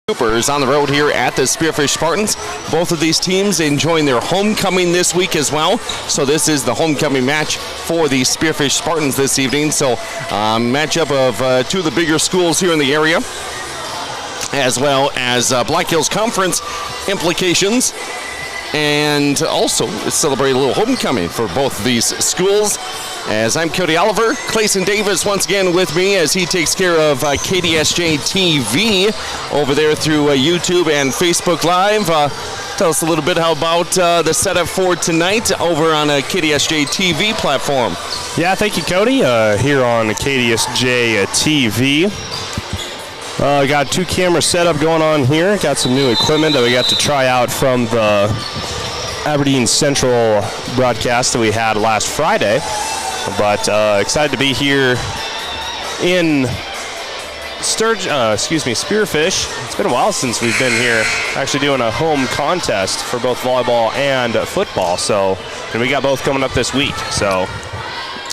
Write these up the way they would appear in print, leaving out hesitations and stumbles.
Scoopers on the road here at the Spearfish Spartans. Both of these teams enjoying their homecoming this week as well. So this is the homecoming match for the Spearfish Spartans this evening. So matchup of two of the bigger schools here in the area, as well as Black Hills Conference implications. And also celebrate a little homecoming for both of these schools. As I'm Cody Oliver, Clayson Davis once again with me as he takes care of KDSJ-TV over there through YouTube and Facebook Live. Tell us a little bit how about the setup for tonight over on a KDSJ-TV platform. Yeah, thank you, Cody. Here on KDSJ-TV. Got two camera setup going on here. Got some new equipment that we got to try out from the Aberdeen Central broadcast that we had last Friday. But excited to be here in Spearfish. It's been a while since we've been here actually doing a home contest for both volleyball and football. And we got both coming up this week.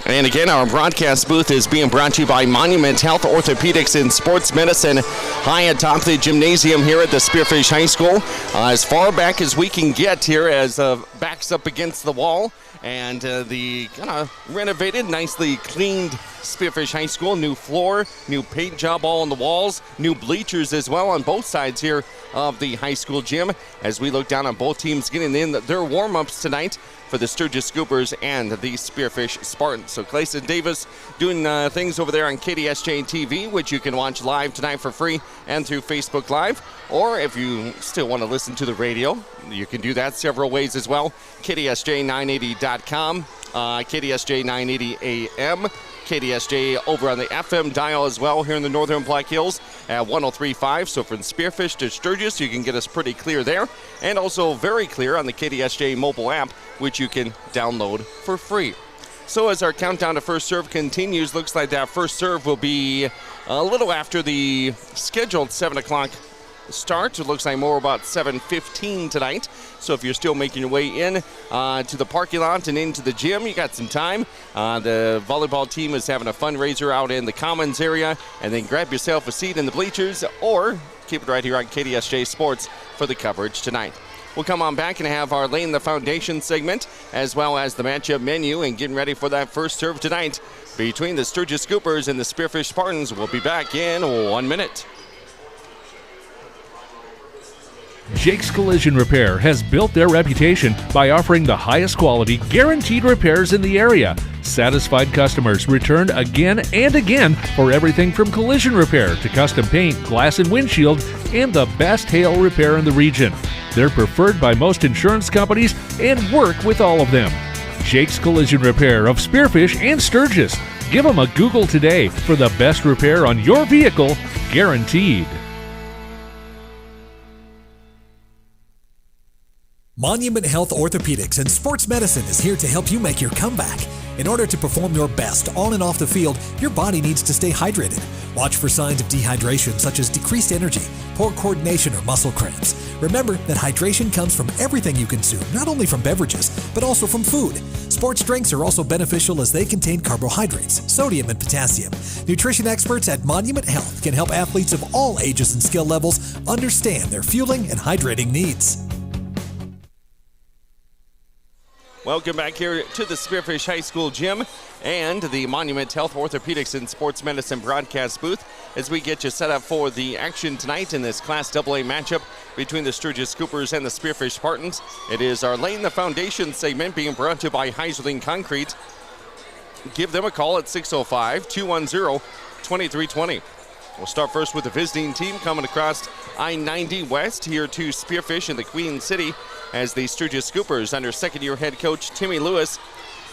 And again, our broadcast booth is being brought to you by Monument Health Orthopedics and Sports Medicine, high atop the gymnasium here at the Spearfish High School. As far back as we can get here, as backs up against the wall. And the kind of renovated, nicely cleaned Spearfish High School. New floor, new paint job all on the walls, new bleachers as well on both sides here of the high school gym. As we look down on both teams getting in their warm-ups tonight for the Sturgis Scoopers and the Spearfish Spartans. So Clayson Davis doing things over there on KDSJ-TV, which you can watch live tonight for free and through Facebook Live. Or if you still want to listen to the radio, you can do that several ways as well. KDSJ980.com, KDSJ 980 AM, KDSJ over on the FM dial as well here in the northern Black Hills at 103.5. So from Spearfish to Sturgis, you can get us pretty clear there. And also very clear on the KDSJ mobile app, which you can download for free. So as our countdown to first serve continues, looks like that first serve will be a little after the scheduled 7 o'clock start. It looks like more about 7:15 tonight. So if you're still making your way in to the parking lot and into the gym, you got some time. The volleyball team is having a fundraiser out in the commons area, and then grab yourself a seat in the bleachers or keep it right here on KDSJ Sports for the coverage tonight. We'll come on back and have our Laying the Foundation segment, as well as the matchup menu, and getting ready for that first serve tonight between the Sturgis Scoopers and the Spearfish Spartans. We'll be back in 1 minute. Jake's Collision Repair has built their reputation by offering the highest quality, guaranteed repairs in the area. Satisfied customers return again and again for everything from collision repair to custom paint, glass and windshield, and the best hail repair in the region. They're preferred by most insurance companies and work with all of them. Jake's Collision Repair of Spearfish and Sturgis. Give them a Google today for the best repair on your vehicle, guaranteed. Monument Health Orthopedics and Sports Medicine is here to help you make your comeback. In order to perform your best on and off the field, your body needs to stay hydrated. Watch for signs of dehydration such as decreased energy, poor coordination, or muscle cramps. Remember that hydration comes from everything you consume, not only from beverages, but also from food. Sports drinks are also beneficial as they contain carbohydrates, sodium, and potassium. Nutrition experts at Monument Health can help athletes of all ages and skill levels understand their fueling and hydrating needs. Welcome back here to the Spearfish High School gym and the Monument Health Orthopedics and Sports Medicine broadcast booth as we get you set up for the action tonight in this Class AA matchup between the Sturgis Scoopers and the Spearfish Spartans. It is our Laying the Foundation segment being brought to you by Heiserling Concrete. Give them a call at 605-210-2320. We'll start first with the visiting team coming across I-90 West here to Spearfish in the Queen City as the Sturgis Scoopers under second-year head coach Timmy Lewis.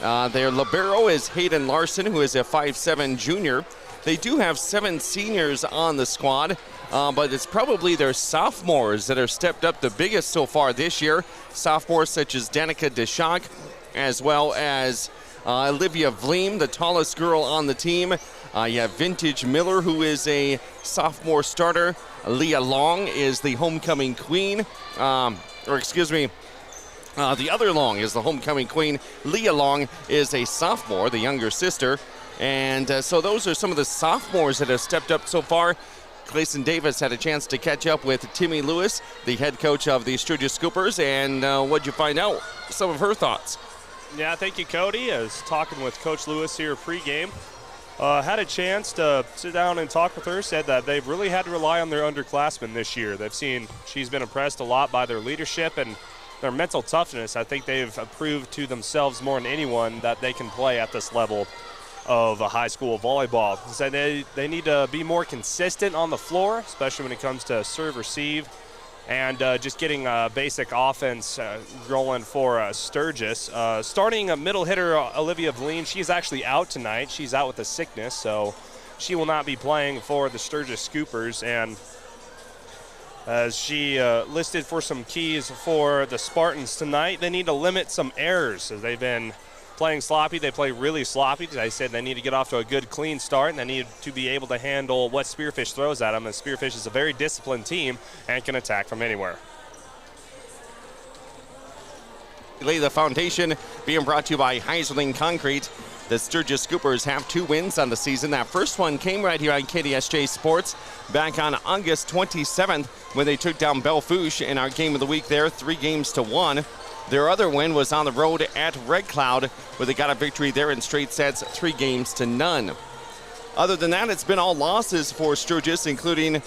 Their libero is Hayden Larson, who is a 5'7" junior. They do have 7 seniors on the squad, but it's probably their sophomores that have stepped up the biggest so far this year. Sophomores such as Danica Deshock, as well as Olivia Vleem, the tallest girl on the team. You have Vintage Miller, who is a sophomore starter. Leah Long is the homecoming queen. The other Long is the homecoming queen. Leah Long is a sophomore, the younger sister. And so those are some of the sophomores that have stepped up so far. Clayson Davis had a chance to catch up with Timmy Lewis, the head coach of the Sturgis Scoopers, and what'd you find out? Some of her thoughts. Yeah, thank you, Cody. I was talking with Coach Lewis here pregame. Had a chance to sit down and talk with her, said that they've really had to rely on their underclassmen this year. She's been impressed a lot by their leadership and their mental toughness. I think they've proved to themselves more than anyone that they can play at this level of a high school volleyball. So they need to be more consistent on the floor, especially when it comes to serve, receive, and just getting basic offense rolling for Sturgis. Starting a middle hitter, Olivia Vleen, she's actually out tonight. She's out with a sickness, so she will not be playing for the Sturgis Scoopers. And as she listed for some keys for the Spartans tonight, they need to limit some errors. As they've been playing sloppy, they play really sloppy. As I said, they need to get off to a good, clean start, and they need to be able to handle what Spearfish throws at them. And Spearfish is a very disciplined team and can attack from anywhere. Lay the foundation, being brought to you by Heiserling Concrete. The Sturgis Scoopers have 2 wins on the season. That first one came right here on KDSJ Sports back on August 27th when they took down Bellefouche in our game of the week there, 3-1. Their other win was on the road at Red Cloud, where they got a victory there in straight sets, 3-0. Other than that, it's been all losses for Sturgis, including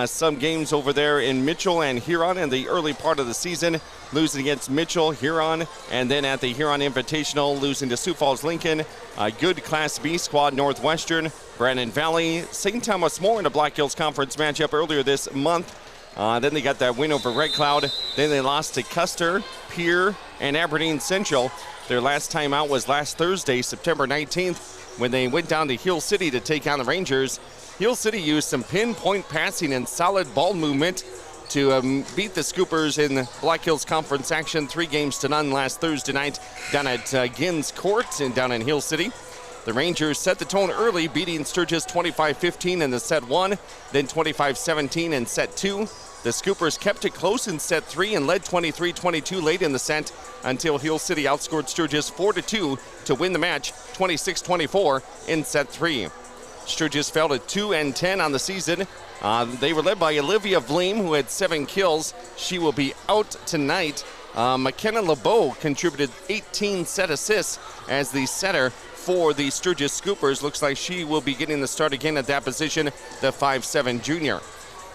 some games over there in Mitchell and Huron in the early part of the season, losing against Mitchell, Huron, and then at the Huron Invitational, losing to Sioux Falls Lincoln, a good Class B squad, Northwestern, Brandon Valley, St. Thomas More in a Black Hills Conference matchup earlier this month. Then they got that win over Red Cloud. Then they lost to Custer, Pierre, and Aberdeen Central. Their last time out was last Thursday, September 19th, when they went down to Hill City to take on the Rangers. Hill City used some pinpoint passing and solid ball movement to beat the Scoopers in Black Hills Conference action, 3-0 last Thursday night down at Gins Court and down in Hill City. The Rangers set the tone early, beating Sturgis 25-15 in the set 1, then 25-17 in set 2. The Scoopers kept it close in set 3 and led 23-22 late in the set until Hill City outscored Sturgis 4-2 to win the match 26-24 in set 3. Sturgis fell to 2-10 on the season. They were led by Olivia Vleem, who had 7 kills. She will be out tonight. McKenna LeBeau contributed 18 set assists as the setter for the Sturgis Scoopers. Looks like she will be getting the start again at that position, the 5'7" junior.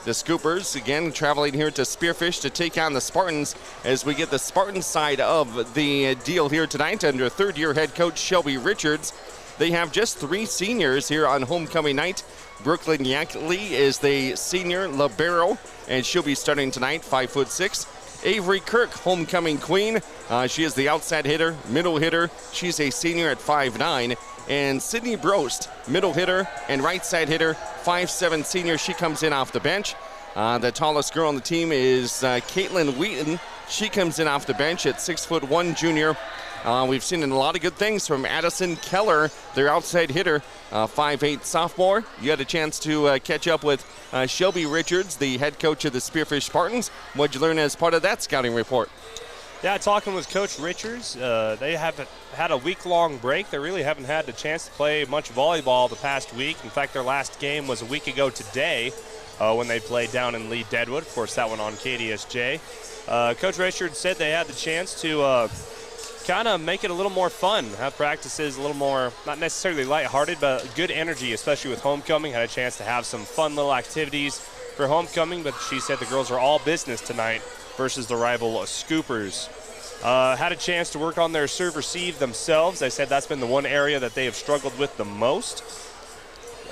The Scoopers, again, traveling here to Spearfish to take on the Spartans as we get the Spartan side of the deal here tonight under third-year head coach Shelby Richards. They have just 3 seniors here on homecoming night. Brooklyn Yackley is the senior libero, and she'll be starting tonight, 5'6". Avery Kirk, homecoming queen. She is the outside hitter, middle hitter. She's a senior at 5'9". And Sydney Brost, middle hitter and right side hitter, 5'7" senior. She comes in off the bench. The tallest girl on the team is Caitlin Wheaton. She comes in off the bench at 6'1" junior. We've seen a lot of good things from Addison Keller, their outside hitter, 5'8" sophomore. You had a chance to catch up with Shelby Richards, the head coach of the Spearfish Spartans. What'd you learn as part of that scouting report? Yeah, talking with Coach Richards, they have had a week-long break. They really haven't had the chance to play much volleyball the past week. In fact, their last game was a week ago today when they played down in Lee Deadwood. Of course, that one on KDSJ. Coach Richards said they had the chance to kind of make it a little more fun, have practices a little more, not necessarily lighthearted, but good energy, especially with homecoming. Had a chance to have some fun little activities for homecoming, but she said the girls are all business tonight versus the rival Scoopers. Had a chance to work on their serve-receive themselves. I said that's been the one area that they have struggled with the most.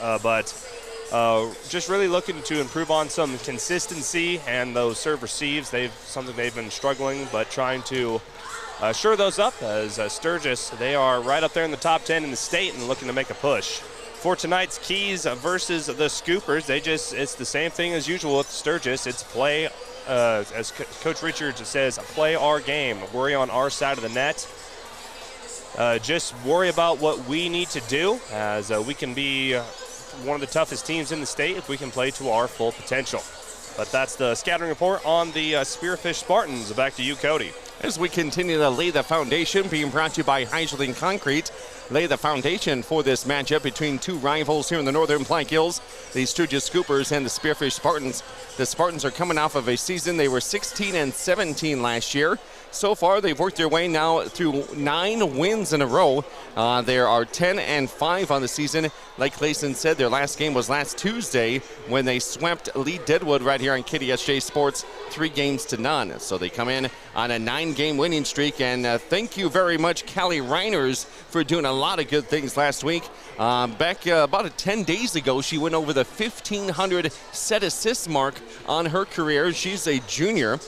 But just really looking to improve on some consistency and those serve-receives. Something they've been struggling, but trying to shore those up as Sturgis. They are right up there in the top 10 in the state and looking to make a push. For tonight's keys versus the Scoopers, it's the same thing as usual with Sturgis. It's play. As Coach Richards says, play our game. Worry on our side of the net. Just worry about what we need to do, as we can be one of the toughest teams in the state if we can play to our full potential. But that's the scattering report on the Spearfish Spartans. Back to you, Cody. As we continue to lay the foundation, being brought to you by Heiserling Concrete. Lay the foundation for this matchup between two rivals here in the Northern Platte Hills, the Sturgis Scoopers and the Spearfish Spartans. The Spartans are coming off of a season. They were 16-17 last year. So far, they've worked their way now through 9 wins in a row. There are 10-5 on the season. Like Clayson said, their last game was last Tuesday when they swept Lee Deadwood right here on KDSJ Sports 3-0. So they come in on a 9-game winning streak. And thank you very much, Callie Reiners, for doing a lot of good things last week. Back about 10 days ago, she went over the 1,500 set assist mark on her career. She's a junior.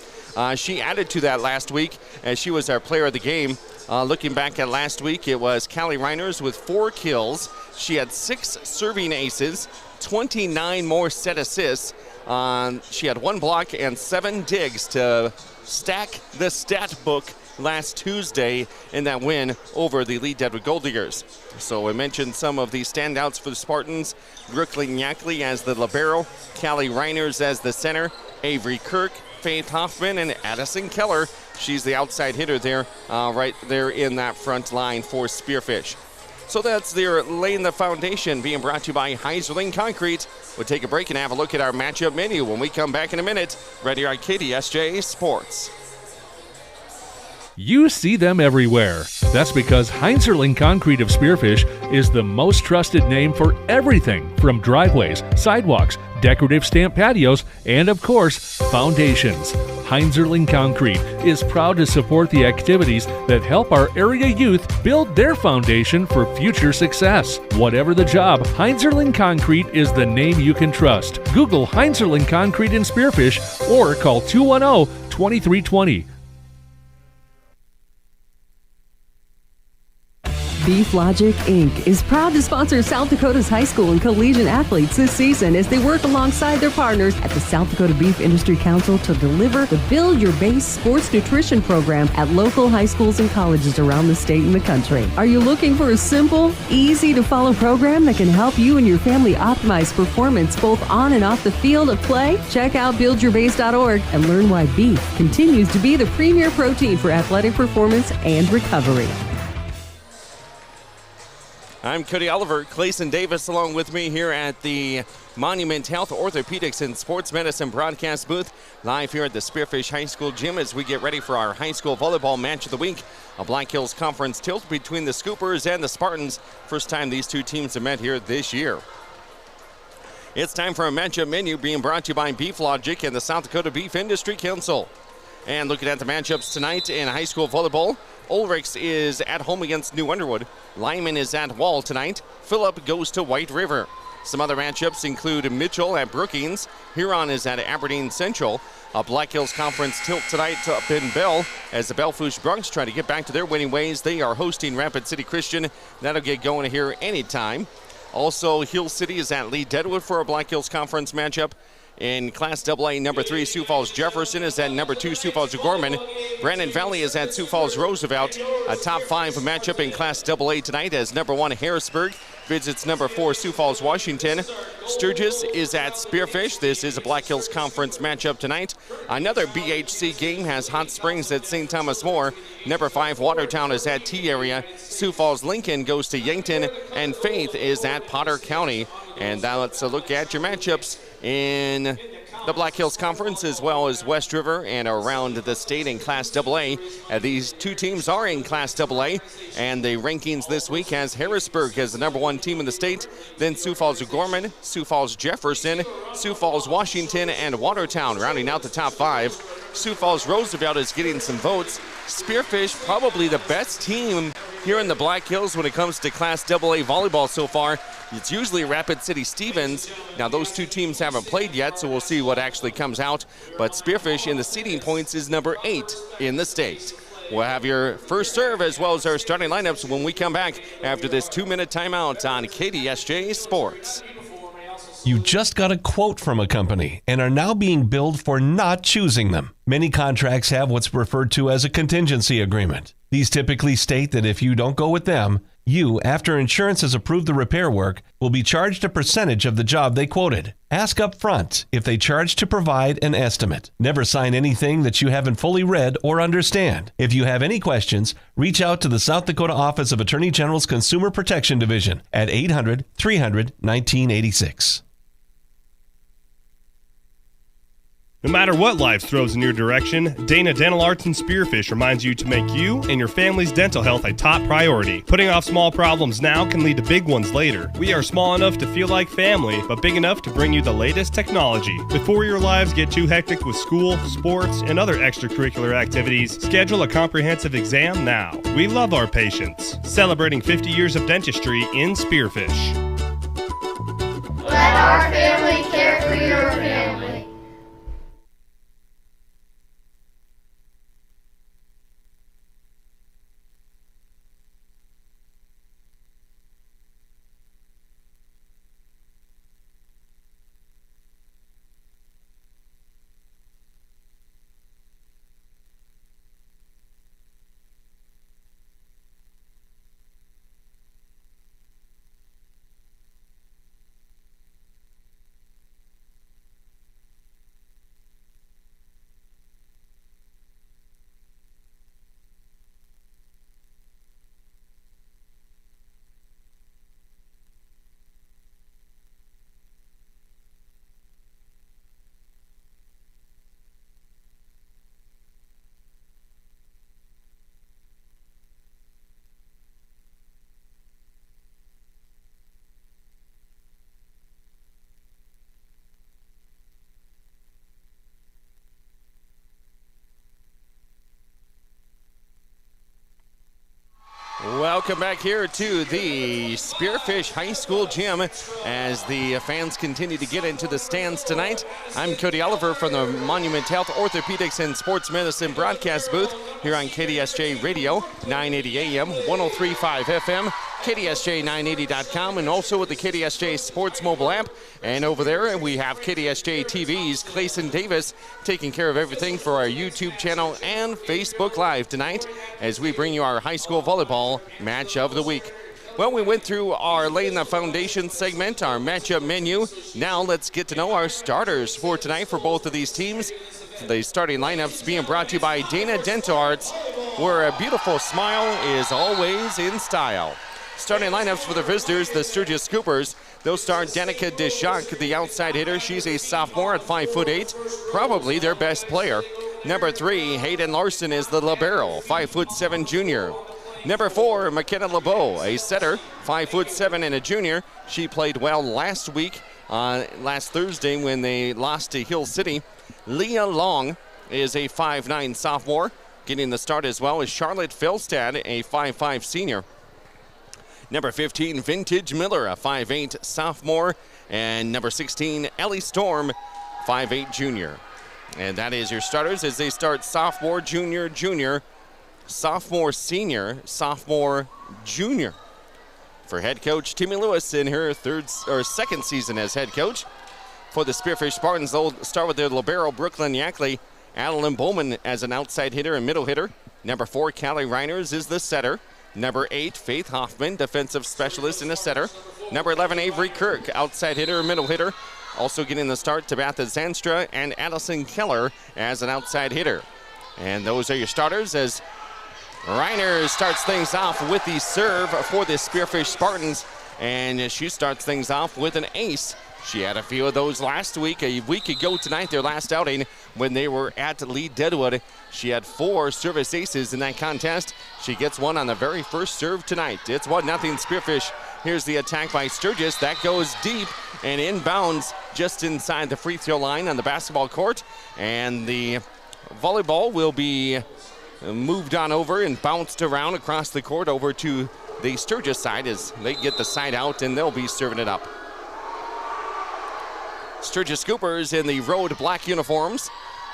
She added to that last week as she was our player of the game. Looking back at last week, it was Callie Reiners with 4 kills. She had 6 serving aces, 29 more set assists. She had 1 block and 7 digs to stack the stat book last Tuesday in that win over the Lee Deadwood Gold Diggers. So I mentioned some of the standouts for the Spartans. Brooklyn Yackley as the libero, Callie Reiners as the center, Avery Kirk, Faith Hoffman, and Addison Keller. She's the outside hitter there, right there in that front line for Spearfish. So that's their laying the foundation, being brought to you by Heiserling Concrete. We'll take a break and have a look at our matchup menu when we come back in a minute. Right here on KDSJ Sports. You see them everywhere. That's because Heiserling Concrete of Spearfish is the most trusted name for everything from driveways, sidewalks, decorative stamp patios, and of course, foundations. Heiserling Concrete is proud to support the activities that help our area youth build their foundation for future success. Whatever the job, Heiserling Concrete is the name you can trust. Google Heiserling Concrete in Spearfish or call 210-2320. Beef Logic, Inc. is proud to sponsor South Dakota's high school and collegiate athletes this season as they work alongside their partners at the South Dakota Beef Industry Council to deliver the Build Your Base Sports Nutrition Program at local high schools and colleges around the state and the country. Are you looking for a simple, easy-to-follow program that can help you and your family optimize performance both on and off the field of play? Check out buildyourbase.org and learn why beef continues to be the premier protein for athletic performance and recovery. I'm Cody Oliver, Clayson Davis along with me here at the Monument Health Orthopedics and Sports Medicine broadcast booth, live here at the Spearfish High School gym as we get ready for our high school volleyball match of the week. A Black Hills Conference tilt between the Scoopers and the Spartans. First time these two teams have met here this year. It's time for a matchup menu being brought to you by Beef Logic and the South Dakota Beef Industry Council. And looking at the matchups tonight in high school volleyball, Ulrichs is at home against New Underwood. Lyman is at Wall tonight. Phillip goes to White River. Some other matchups include Mitchell at Brookings. Huron is at Aberdeen Central. A Black Hills Conference tilt tonight up in Bell as the Bellfouche Bronx try to get back to their winning ways. They are hosting Rapid City Christian. That'll get going here anytime. Also, Hill City is at Lee Deadwood for a Black Hills Conference matchup. In Class AA, number 3, Sioux Falls Jefferson is at number 2, Sioux Falls O'Gorman. Brandon Valley is at Sioux Falls Roosevelt. A top 5 matchup in Class AA tonight as number 1, Harrisburg visits number 4, Sioux Falls, Washington. Sturgis is at Spearfish. This is a Black Hills Conference matchup tonight. Another BHC game has Hot Springs at St. Thomas More. Number 5, Watertown is at T-Area. Sioux Falls Lincoln goes to Yankton, and Faith is at Potter County. And now let's look at your matchups in the Black Hills Conference as well as West River and around the state in Class AA. These two teams are in Class AA, and the rankings this week has Harrisburg as the number 1 team in the state, then Sioux Falls O'Gorman, Sioux Falls Jefferson, Sioux Falls Washington, and Watertown rounding out the top 5. Sioux Falls Roosevelt is getting some votes. Spearfish probably the best team here in the Black Hills when it comes to Class AA volleyball so far. It's usually Rapid City Stevens. Now those two teams haven't played yet, so we'll see what actually comes out. But Spearfish in the seeding points is number 8 in the state. We'll have your first serve as well as our starting lineups when we come back after this 2-minute timeout on KDSJ Sports. You just got a quote from a company and are now being billed for not choosing them. Many contracts have what's referred to as a contingency agreement. These typically state that if you don't go with them, You, after insurance has approved the repair work, will be charged a percentage of the job they quoted. Ask up front if they charge to provide an estimate. Never sign anything that you haven't fully read or understand. If you have any questions, reach out to the South Dakota Office of Attorney General's Consumer Protection Division at 800-300-1986. No matter what life throws in your direction, Dana Dental Arts and Spearfish reminds you to make you and your family's dental health a top priority. Putting off small problems now can lead to big ones later. We are small enough to feel like family, but big enough to bring you the latest technology. Before your lives get too hectic with school, sports, and other extracurricular activities, schedule a comprehensive exam now. We love our patients. Celebrating 50 years of dentistry in Spearfish. Let our family care for your family. Welcome back here to the Spearfish High School Gym as the fans continue to get into the stands tonight. I'm Cody Oliver from the Monument Health Orthopedics and Sports Medicine broadcast booth here on KDSJ Radio, 980 AM, 103.5 FM, KDSJ980.com, and also with the KDSJ Sports mobile app. And over there we have KDSJ-TV's Clayson Davis taking care of everything for our YouTube channel and Facebook Live tonight as we bring you our high school volleyball match of the week. Well, we went through our Laying the Foundation segment, our matchup menu. Now let's get to know our starters for tonight for both of these teams. The starting lineups being brought to you by Dana Dental Arts, where a beautiful smile is always in style. Starting lineups for the visitors, the Sturgis Scoopers. They'll start Danica Desjacques, the outside hitter. She's a sophomore at 5'8", probably their best player. Number 3, Hayden Larson is the libero, 5'7" junior. Number 4, McKenna LeBeau, a setter, 5'7" and a junior. She played well last week, last Thursday when they lost to Hill City. Leah Long is a 5'9" sophomore. Getting the start as well as Charlotte Felstad, a 5'5" senior. Number 15, Vintage Miller, a 5'8" sophomore. And number 16, Ellie Storm, 5'8" junior. And that is your starters as they start sophomore, junior, junior, sophomore, senior, sophomore, junior. For head coach Timmy Lewis in her second season as head coach. For the Spearfish Spartans, they'll start with their libero, Brooklyn Yackley. Adeline Bowman as an outside hitter and middle hitter. Number 4, Callie Reiners is the setter. Number 8, Faith Hoffman, defensive specialist and a setter. Number 11, Avery Kirk, outside hitter and middle hitter. Also getting the start, Tabitha Zanstra and Addison Keller as an outside hitter. And those are your starters as Reiner starts things off with the serve for the Spearfish Spartans. And she starts things off with an ace. She had a few of those last week, a week ago tonight, their last outing when they were at Lee Deadwood. She had 4 service aces in that contest. She gets one on the very first serve tonight. It's 1-0 Spearfish. Here's the attack by Sturgis. That goes deep and inbounds just inside the free throw line on the basketball court. And the volleyball will be moved on over and bounced around across the court over to the Sturgis side as they get the side out and they'll be serving it up. Sturgis Scoopers in the road black uniforms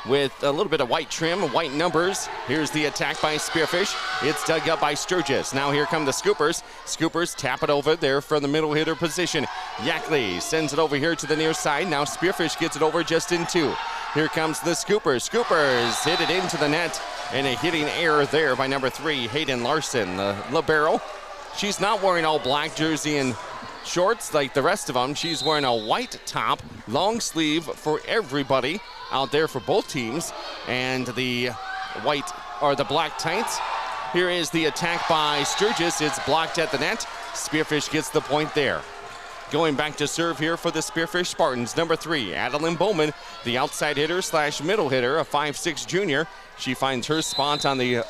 with a little bit of white trim, white numbers. Here's the attack by Spearfish. It's dug up by Sturgis. Now here come the Scoopers. Scoopers tap it over there from the middle hitter position. Yackley sends it over here to the near side. Now Spearfish gets it over just in 2. Here comes the Scoopers. Scoopers hit it into the net and a hitting error there by number 3, Hayden Larson, the libero. She's not wearing all black jersey and shorts like the rest of them. She's wearing a white top, long sleeve for everybody out there for both teams, and the white or the black tights. Here is the attack by Sturgis. It's blocked at the net. Spearfish gets the point there. Going back to serve here for the Spearfish Spartans, number 3, Adeline Bowman, the outside hitter / middle hitter, a 5'6" junior. She finds her spot on the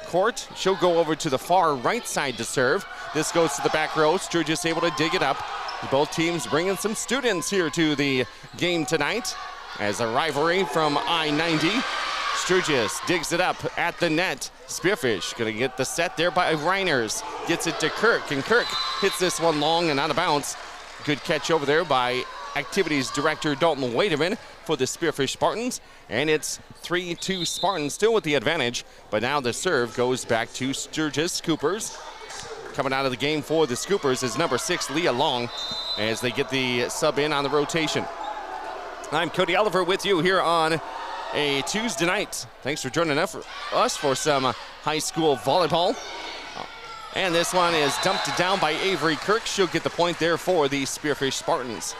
court. She'll go over to the far right side to serve. This goes to the back row. Sturgis able to dig it up. Both teams bringing some students here to the game tonight as a rivalry from I-90. Sturgis digs it up at the net. Spearfish going to get the set there by Reiners. Gets it to Kirk, and Kirk hits this one long and out of bounds. Good catch over there by Activities Director Dalton Wademan for the Spearfish Spartans. And it's 3-2 Spartans, still with the advantage. But now the serve goes back to Sturgis Scoopers. Coming out of the game for the Scoopers is number 6, Leah Long, as they get the sub in on the rotation. I'm Cody Oliver with you here on a Tuesday night. Thanks for joining us for some high school volleyball. And this one is dumped down by Avery Kirk. She'll get the point there for the Spearfish Spartans.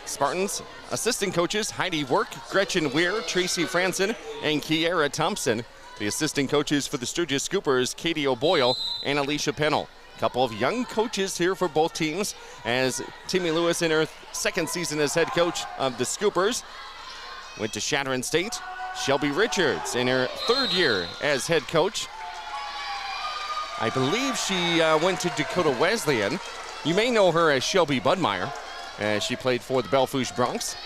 Spartans assistant coaches Heidi Work, Gretchen Weir, Tracy Franson, and Kiera Thompson. The assistant coaches for the Sturgis Scoopers, Katie O'Boyle and Alicia Pennell. Couple of young coaches here for both teams, as Timmy Lewis in her second season as head coach of the Scoopers went to Shattern State. Shelby Richards in her third year as head coach. I believe she went to Dakota Wesleyan. You may know her as Shelby Budmeyer, as she played for the Bellefouche Bronx.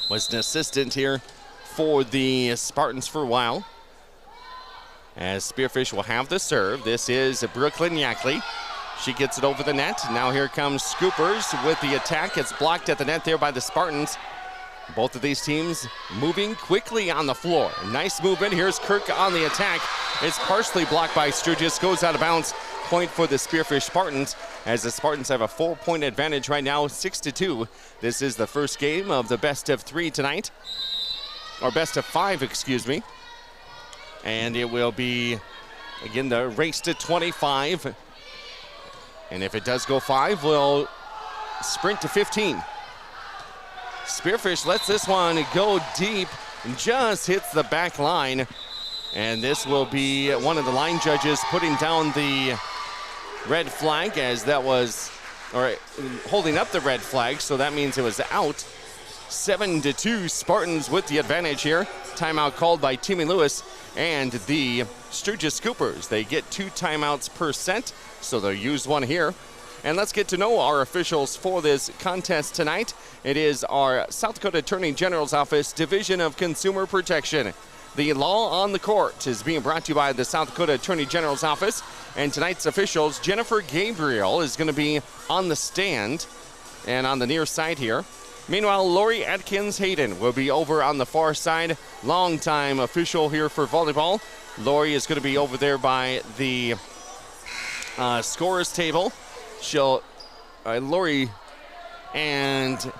Was an assistant here for the Spartans for a while. As Spearfish will have the serve. This is Brooklyn Yackley. She gets it over the net. Now here comes Scoopers with the attack. It's blocked at the net there by the Spartans. Both of these teams moving quickly on the floor. Nice movement. Here's Kirk on the attack. It's partially blocked by Sturgis. Goes out of bounds. Point for the Spearfish Spartans, as the Spartans have a 4-point advantage right now, 6-2. This is the first game of the best of 3 tonight. Or best of 5, excuse me. And it will be, again, the race to 25. And if it does go 5, we'll sprint to 15. Spearfish lets this one go deep and just hits the back line. And this will be one of the line judges putting down the red flag, as that was, or holding up the red flag, so that means it was out. 7-2 Spartans with the advantage here. Timeout called by Timmy Lewis and the Sturgis Scoopers. They get 2 timeouts per set, so they'll use one here. And let's get to know our officials for this contest tonight. It is our South Dakota Attorney General's Office, Division of Consumer Protection. The Law on the Court is being brought to you by the South Dakota Attorney General's Office. And tonight's officials, Jennifer Gabriel is going to be on the stand and on the near side here. Meanwhile, Lori Atkins Hayden will be over on the far side. Longtime official here for volleyball. Lori is going to be over there by the scorer's table. Lori and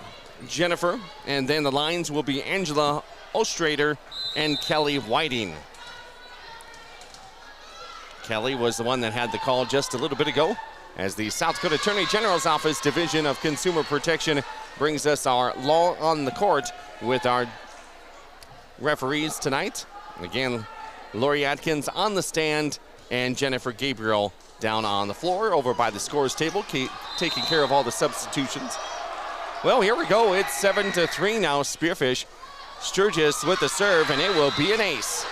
Jennifer. And then the lines will be Angela Ostrader and Kelly Whiting. Kelly was the one that had the call just a little bit ago, as the South Dakota Attorney General's Office Division of Consumer Protection brings us our Law on the Court with our referees tonight. Again, Lori Atkins on the stand and Jennifer Gabriel down on the floor over by the scorer's table, taking care of all the substitutions. Well, here we go. It's 7-3 now, Spearfish. Sturgis with the serve, and it will be an ace.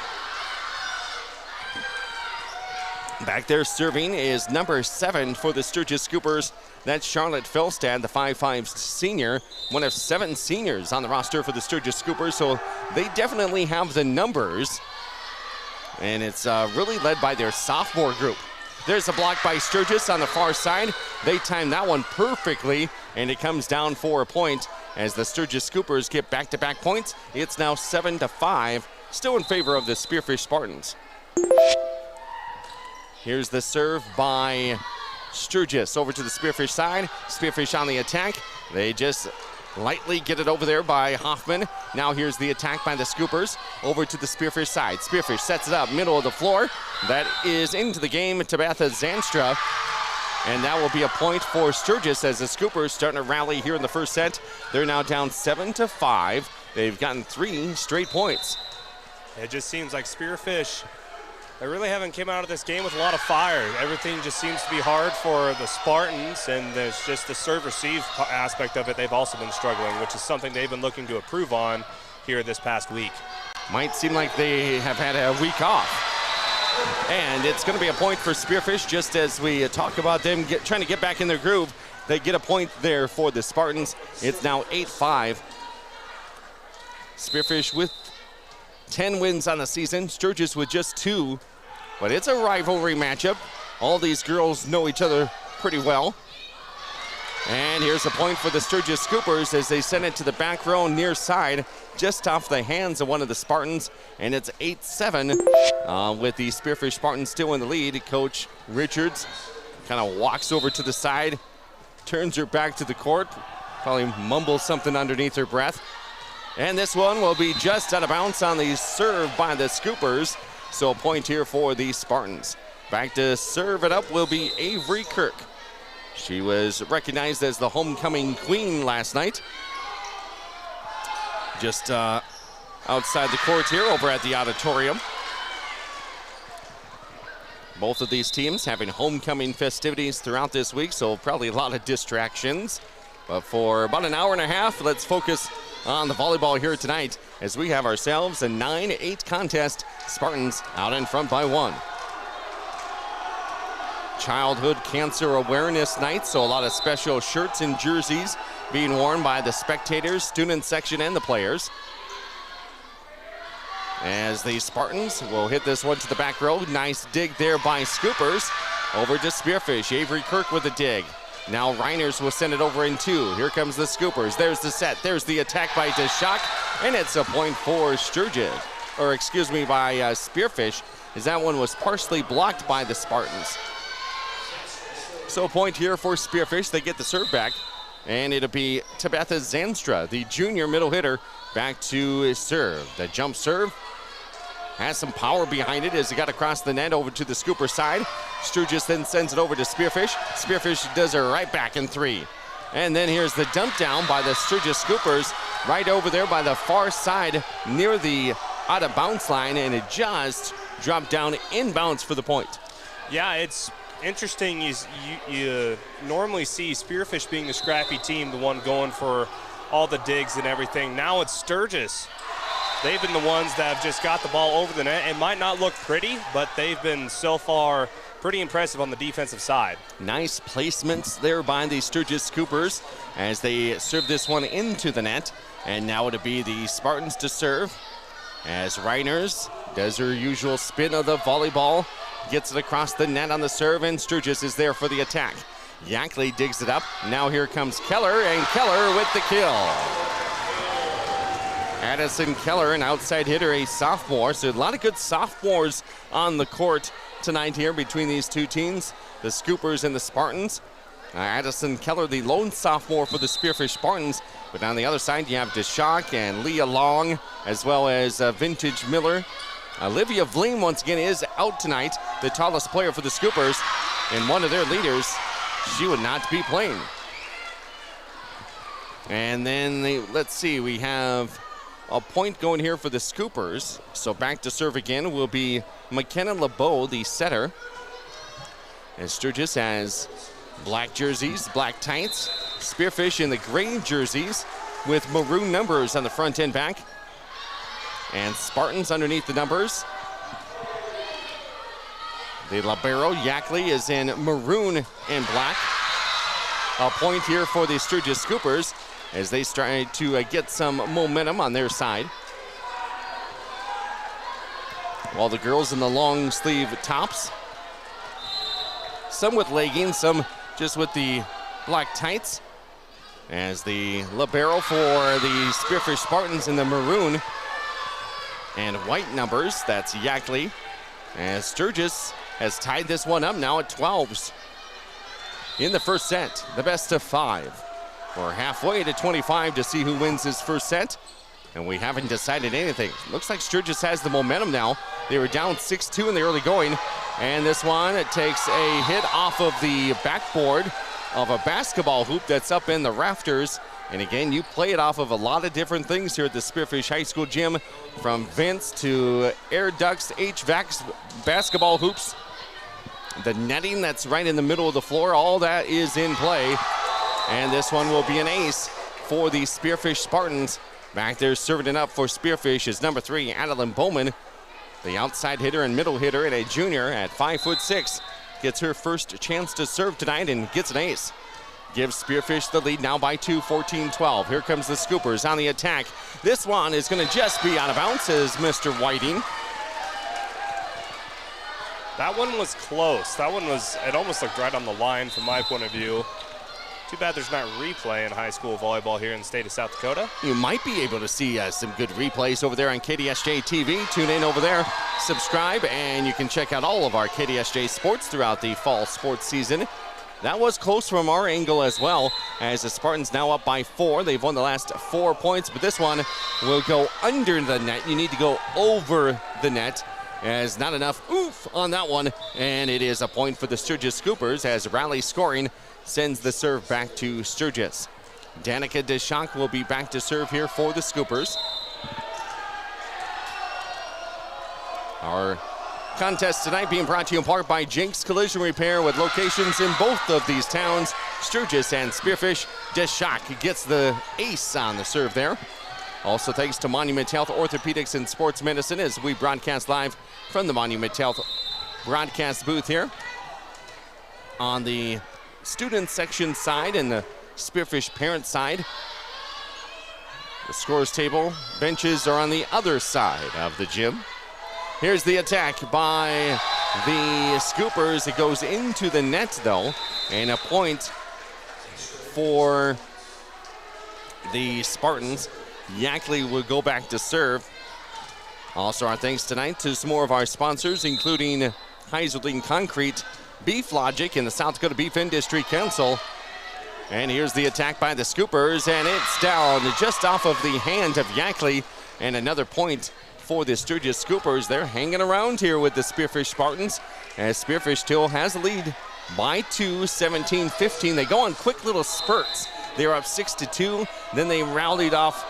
Back there serving is number 7 for the Sturgis Scoopers. That's Charlotte Felstad, the 5'5" senior, one of 7 seniors on the roster for the Sturgis Scoopers, so they definitely have the numbers. And it's really led by their sophomore group. There's a block by Sturgis on the far side. They timed that one perfectly, and it comes down for a point as the Sturgis Scoopers get back-to-back points. It's now 7-5, still in favor of the Spearfish Spartans. Here's the serve by Sturgis over to the Spearfish side. Spearfish on the attack. They just lightly get it over there by Hoffman. Now here's the attack by the Scoopers over to the Spearfish side. Spearfish sets it up, middle of the floor. That is into the game, Tabitha Zanstra. And that will be a point for Sturgis as the Scoopers starting to rally here in the first set. They're now down 7-5. They've gotten 3 straight points. It just seems like Spearfish, they really haven't came out of this game with a lot of fire. Everything just seems to be hard for the Spartans, and there's just the serve-receive aspect of it they've also been struggling, which is something they've been looking to improve on here this past week. Might seem like they have had a week off. And it's going to be a point for Spearfish, just as we talk about them trying to get back in their groove. They get a point there for the Spartans. It's now 8-5. Spearfish with 10 wins on the season, Sturgis with just 2. But it's a rivalry matchup. All these girls know each other pretty well. And here's a point for the Sturgis Scoopers as they send it to the back row near side, just off the hands of one of the Spartans. And it's 8-7 with the Spearfish Spartans still in the lead. Coach Richards kind of walks over to the side, turns her back to the court, probably mumbles something underneath her breath. And this one will be just out of bounds on the serve by the Scoopers. So a point here for the Spartans. Back to serve it up will be Avery Kirk. She was recognized as the homecoming queen last night. Just outside the court here over at the auditorium. Both of these teams having homecoming festivities throughout this week, so probably a lot of distractions. But for about an hour and a half, let's focus on the volleyball here tonight as we have ourselves a 9-8 contest. Spartans out in front by 1. Childhood Cancer Awareness Night, so a lot of special shirts and jerseys being worn by the spectators, student section, and the players. As the Spartans will hit this one to the back row. Nice dig there by Scoopers. Over to Spearfish. Avery Kirk with a dig. Now Reiners will send it over in 2. Here comes the Scoopers. There's the set. There's the attack by Deshock. And it's a point for Sturgis. Or excuse me, by Spearfish, as that one was partially blocked by the Spartans. So a point here for Spearfish. They get the serve back. And it'll be Tabitha Zanstra, the junior middle hitter, back to serve. The jump serve has some power behind it as it got across the net over to the Scooper side. Sturgis then sends it over to Spearfish. Spearfish does her right back in 3. And then here's the dump down by the Sturgis Scoopers right over there by the far side near the out of bounds line, and it just dropped down inbounds for the point. Yeah, it's interesting. You normally see Spearfish being the scrappy team, the one going for all the digs and everything. Now it's Sturgis. They've been the ones that have just got the ball over the net. It might not look pretty, but they've been so far pretty impressive on the defensive side. Nice placements there by the Sturgis Scoopers as they serve this one into the net. And now it'll be the Spartans to serve as Reiners does her usual spin of the volleyball, gets it across the net on the serve, and Sturgis is there for the attack. Yankley digs it up. Now here comes Keller, and Keller with the kill. Addison Keller, an outside hitter, a sophomore. So a lot of good sophomores on the court tonight here between these two teams, the Scoopers and the Spartans. Addison Keller, the lone sophomore for the Spearfish Spartans. But on the other side, you have Deshock and Leah Long, as well as Vintage Miller. Olivia Vleem, once again, is out tonight, the tallest player for the Scoopers. And one of their leaders, she would not be playing. And then, let's see, we have a point going here for the Scoopers. So back to serve again will be McKenna LeBeau, the setter. And Sturgis has black jerseys, black tights. Spearfish in the gray jerseys with maroon numbers on the front and back. And Spartans underneath the numbers. The libero, Yackley, is in maroon and black. A point here for the Sturgis Scoopers as they try to get some momentum on their side. While the girls in the long sleeve tops, some with leggings, some just with the black tights. As the libero for the Spearfish Spartans in the maroon and white numbers, that's Yackley. As Sturgis has tied this one up now at 12s in the first set, the best of 5. We're halfway to 25 to see who wins this first set, and we haven't decided anything. Looks like Sturgis has the momentum now. They were down 6-2 in the early going, and this one, it takes a hit off of the backboard of a basketball hoop that's up in the rafters. And again, you play it off of a lot of different things here at the Spearfish High School gym, from vents to air ducts, HVACs, basketball hoops, the netting that's right in the middle of the floor, all that is in play. And this one will be an ace for the Spearfish Spartans. Back there serving it up for Spearfish is number 3, Adeline Bowman, the outside hitter and middle hitter, and a junior at 5'6", gets her first chance to serve tonight and gets an ace. Gives Spearfish the lead now by 2, 14-12. Here comes the Scoopers on the attack. This one is going to just be out of bounds, says Mr. Whiting. That one was close. That one was, it almost looked right on the line from my point of view. Too bad there's not replay in high school volleyball here in the state of South Dakota. You might be able to see some good replays over there on KDSJ-TV. Tune in over there, subscribe, and you can check out all of our KDSJ Sports throughout the fall sports season. That was close from our angle as well, as the Spartans now up by 4. They've won the last 4 points, but this one will go under the net. You need to go over the net, as not enough oof on that one, and it is a point for the Sturgis Scoopers as rally scoring sends the serve back to Sturgis. Danica Deschonk will be back to serve here for the Scoopers. Our contest tonight being brought to you in part by Jenks Collision Repair, with locations in both of these towns, Sturgis and Spearfish. Deschonk gets the ace on the serve there. Also thanks to Monument Health Orthopedics and Sports Medicine, as we broadcast live from the Monument Health broadcast booth here on the student section side and the Spearfish parent side. The scores table benches are on the other side of the gym. Here's the attack by the Scoopers. It goes into the net though, and a point for the Spartans. Yackley will go back to serve. Also, our thanks tonight to some more of our sponsors, including Heiserling Concrete, Beef Logic, and the South Dakota Beef Industry Council. And here's the attack by the Scoopers, and it's down just off of the hand of Yackley, and another point for the Sturgis Scoopers. They're hanging around here with the Spearfish Spartans, as Spearfish still has a lead by 2, 17-15. They go on quick little spurts. They're up 6-2, then they rallied off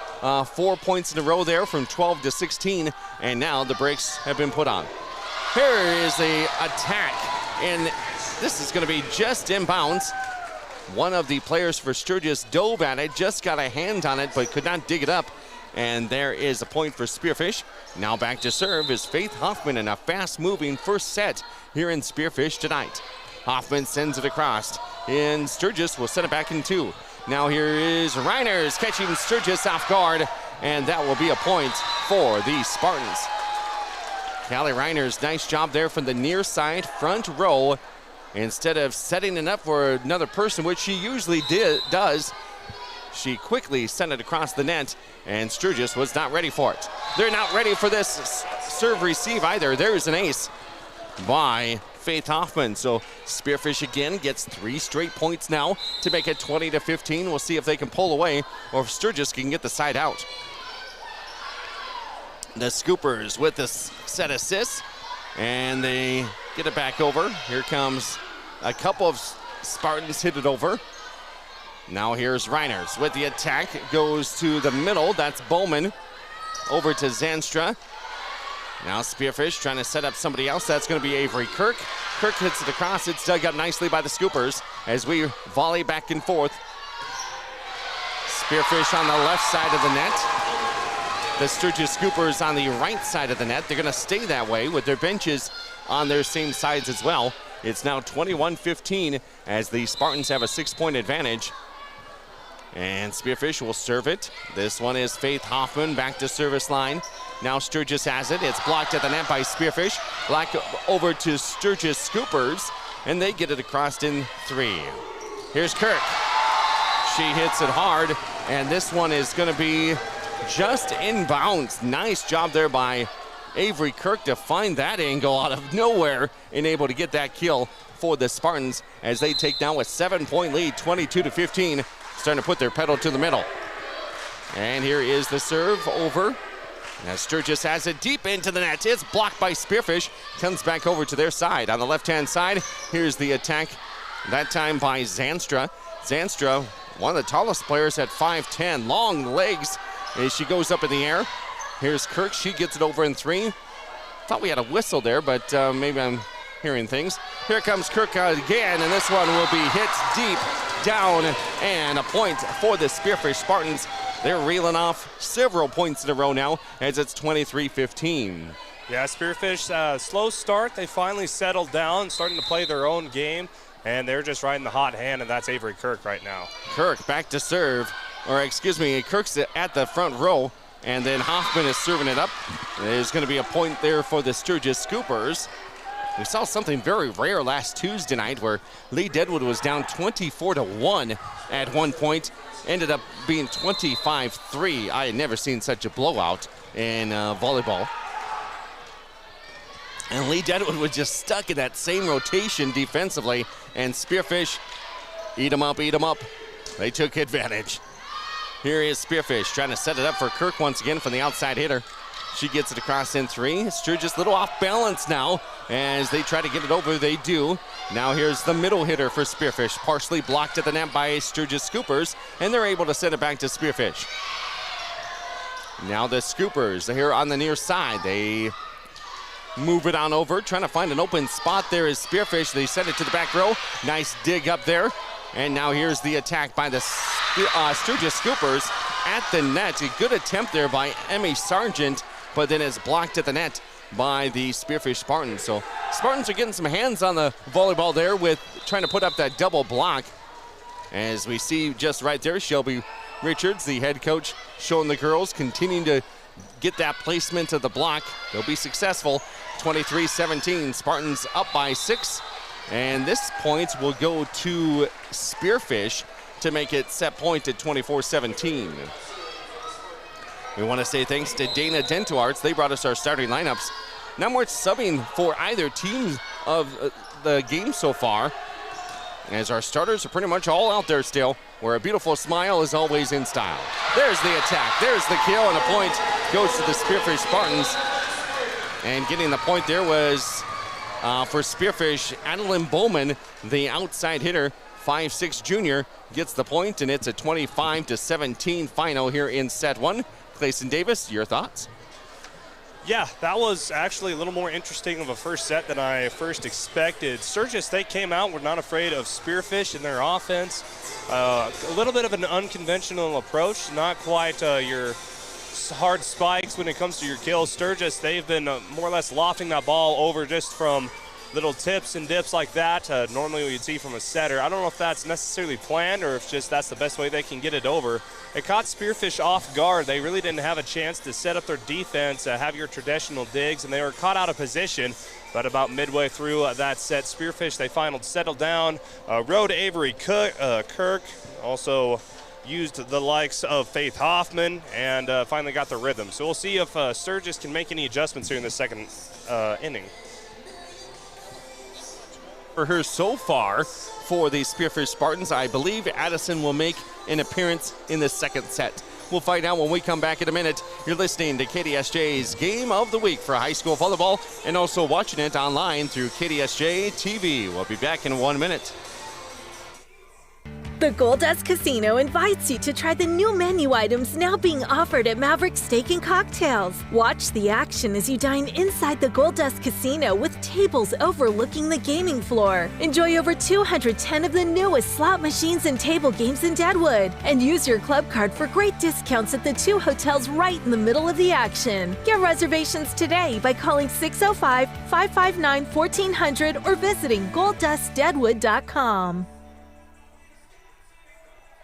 4 points in a row there from 12 to 16, and now the brakes have been put on. Here is the attack, and this is going to be just inbounds. One of the players for Sturgis dove at it, just got a hand on it, but could not dig it up, and there is a point for Spearfish. Now back to serve is Faith Hoffman in a fast-moving first set here in Spearfish tonight. Hoffman sends it across, and Sturgis will set it back in 2. Now here is Reiners catching Sturgis off guard, and that will be a point for the Spartans. Callie Reiners, nice job there from the near side front row. Instead of setting it up for another person, which she usually does, she quickly sent it across the net, and Sturgis was not ready for it. They're not ready for this serve receive either. There's an ace by Faith Hoffman. So Spearfish again gets 3 straight points now to make it 20-15. We'll see if they can pull away or if Sturgis can get the side out. The Scoopers with the set assists, and they get it back over. Here comes a couple of Spartans hit it over. Now here's Reiners with the attack. It goes to the middle. That's Bowman over to Zanstra. Now Spearfish trying to set up somebody else. That's going to be Avery Kirk. Kirk hits it across. It's dug up nicely by the Scoopers as we volley back and forth. Spearfish on the left side of the net. The Sturgis Scoopers on the right side of the net. They're going to stay that way with their benches on their same sides as well. It's now 21-15 as the Spartans have a 6-point advantage. And Spearfish will serve it. This one is Faith Hoffman back to service line. Now Sturgis has it. It's blocked at the net by Spearfish. Black over to Sturgis Scoopers, and they get it across in 3. Here's Kirk. She hits it hard, and this one is going to be just inbounds. Nice job there by Avery Kirk to find that angle out of nowhere and able to get that kill for the Spartans as they take now a 7-point lead, 22-15. starting to put their pedal to the middle. And here is the serve over. As Sturgis has it deep into the net. It's blocked by Spearfish. Comes back over to their side. On the left-hand side, here's the attack, that time by Zanstra. Zanstra, one of the tallest players at 5'10", long legs as she goes up in the air. Here's Kirk. She gets it over in 3. Thought we had a whistle there, but maybe I'm hearing things. Here comes Kirk again, and this one will be hit deep down, and a point for the Spearfish Spartans. They're reeling off several points in a row now as it's 23-15. Yeah, Spearfish, slow start. They finally settled down, starting to play their own game, and they're just riding the hot hand, and that's Avery Kirk right now. Kirk back to serve, or excuse me, Kirk's at the front row, and then Hoffman is serving it up. There's going to be a point there for the Sturgis Scoopers. We saw something very rare last Tuesday night where Lee Deadwood was down 24-1 at one point, ended up being 25-3. I had never seen such a blowout in volleyball. And Lee Deadwood was just stuck in that same rotation defensively, and Spearfish, eat them up, eat them up. They took advantage. Here is Spearfish trying to set it up for Kirk once again from the outside hitter. She gets it across in 3. Sturgis a little off balance now as they try to get it over. They do. Now here's the middle hitter for Spearfish, partially blocked at the net by Sturgis Scoopers, and they're able to send it back to Spearfish. Now the Scoopers here on the near side. They move it on over, trying to find an open spot. There is Spearfish. They send it to the back row. Nice dig up there. And now here's the attack by the Sturgis Scoopers at the net. A good attempt there by Emmy Sargent, but then it's blocked at the net by the Spearfish Spartans. So Spartans are getting some hands on the volleyball there with trying to put up that double block. As we see just right there, Shelby Richards, the head coach, showing the girls, continuing to get that placement of the block. They'll be successful. 23-17, Spartans up by 6. And this point will go to Spearfish to make it set point at 24-17. We want to say thanks to Dana Dental Arts. They brought us our starting lineups. Not much subbing for either team of the game so far, as our starters are pretty much all out there still, where a beautiful smile is always in style. There's the attack, there's the kill, and the point goes to the Spearfish Spartans. And getting the point there was for Spearfish, Adeline Bowman, the outside hitter, 5'6" junior, gets the point, and it's a 25-17 final here in set 1. Clayson Davis, your thoughts? Yeah, that was actually a little more interesting of a first set than I first expected. Sturgis, they came out, were not afraid of Spearfish in their offense. A little bit of an unconventional approach, not quite your hard spikes when it comes to your kills. Sturgis, they've been more or less lofting that ball over just from little tips and dips like that, normally what you'd see from a setter. I don't know if that's necessarily planned or if just that's the best way they can get it over. It caught Spearfish off guard. They really didn't have a chance to set up their defense, have your traditional digs, and they were caught out of position. But about midway through that set, Spearfish, they finally settled down, rode Avery Kirk, also used the likes of Faith Hoffman, and finally got the rhythm. So we'll see if Sturgis can make any adjustments here in the second inning. For her so far for the Spearfish Spartans, I believe Addison will make an appearance in the second set. We'll find out when we come back in a minute. You're listening to KDSJ's Game of the Week for high school volleyball and also watching it online through KDSJ-TV. We'll be back in 1 minute. The Goldust Casino invites you to try the new menu items now being offered at Maverick Steak and Cocktails. Watch the action as you dine inside the Goldust Casino with tables overlooking the gaming floor. Enjoy over 210 of the newest slot machines and table games in Deadwood. And use your club card for great discounts at the 2 hotels right in the middle of the action. Get reservations today by calling 605-559-1400 or visiting goldustdeadwood.com.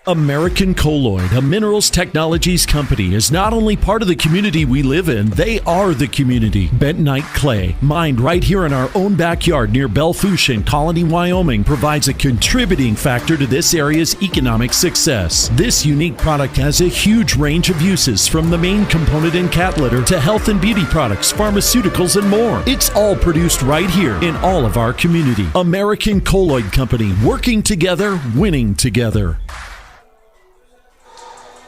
American Colloid, a minerals technologies company, is not only part of the community we live in, they are the community. Bentonite clay, mined right here in our own backyard near Belle Fourche in Colony, Wyoming, provides a contributing factor to this area's economic success. This unique product has a huge range of uses, from the main component in cat litter to health and beauty products, pharmaceuticals, and more. It's all produced right here in all of our community. American Colloid Company, working together, winning together.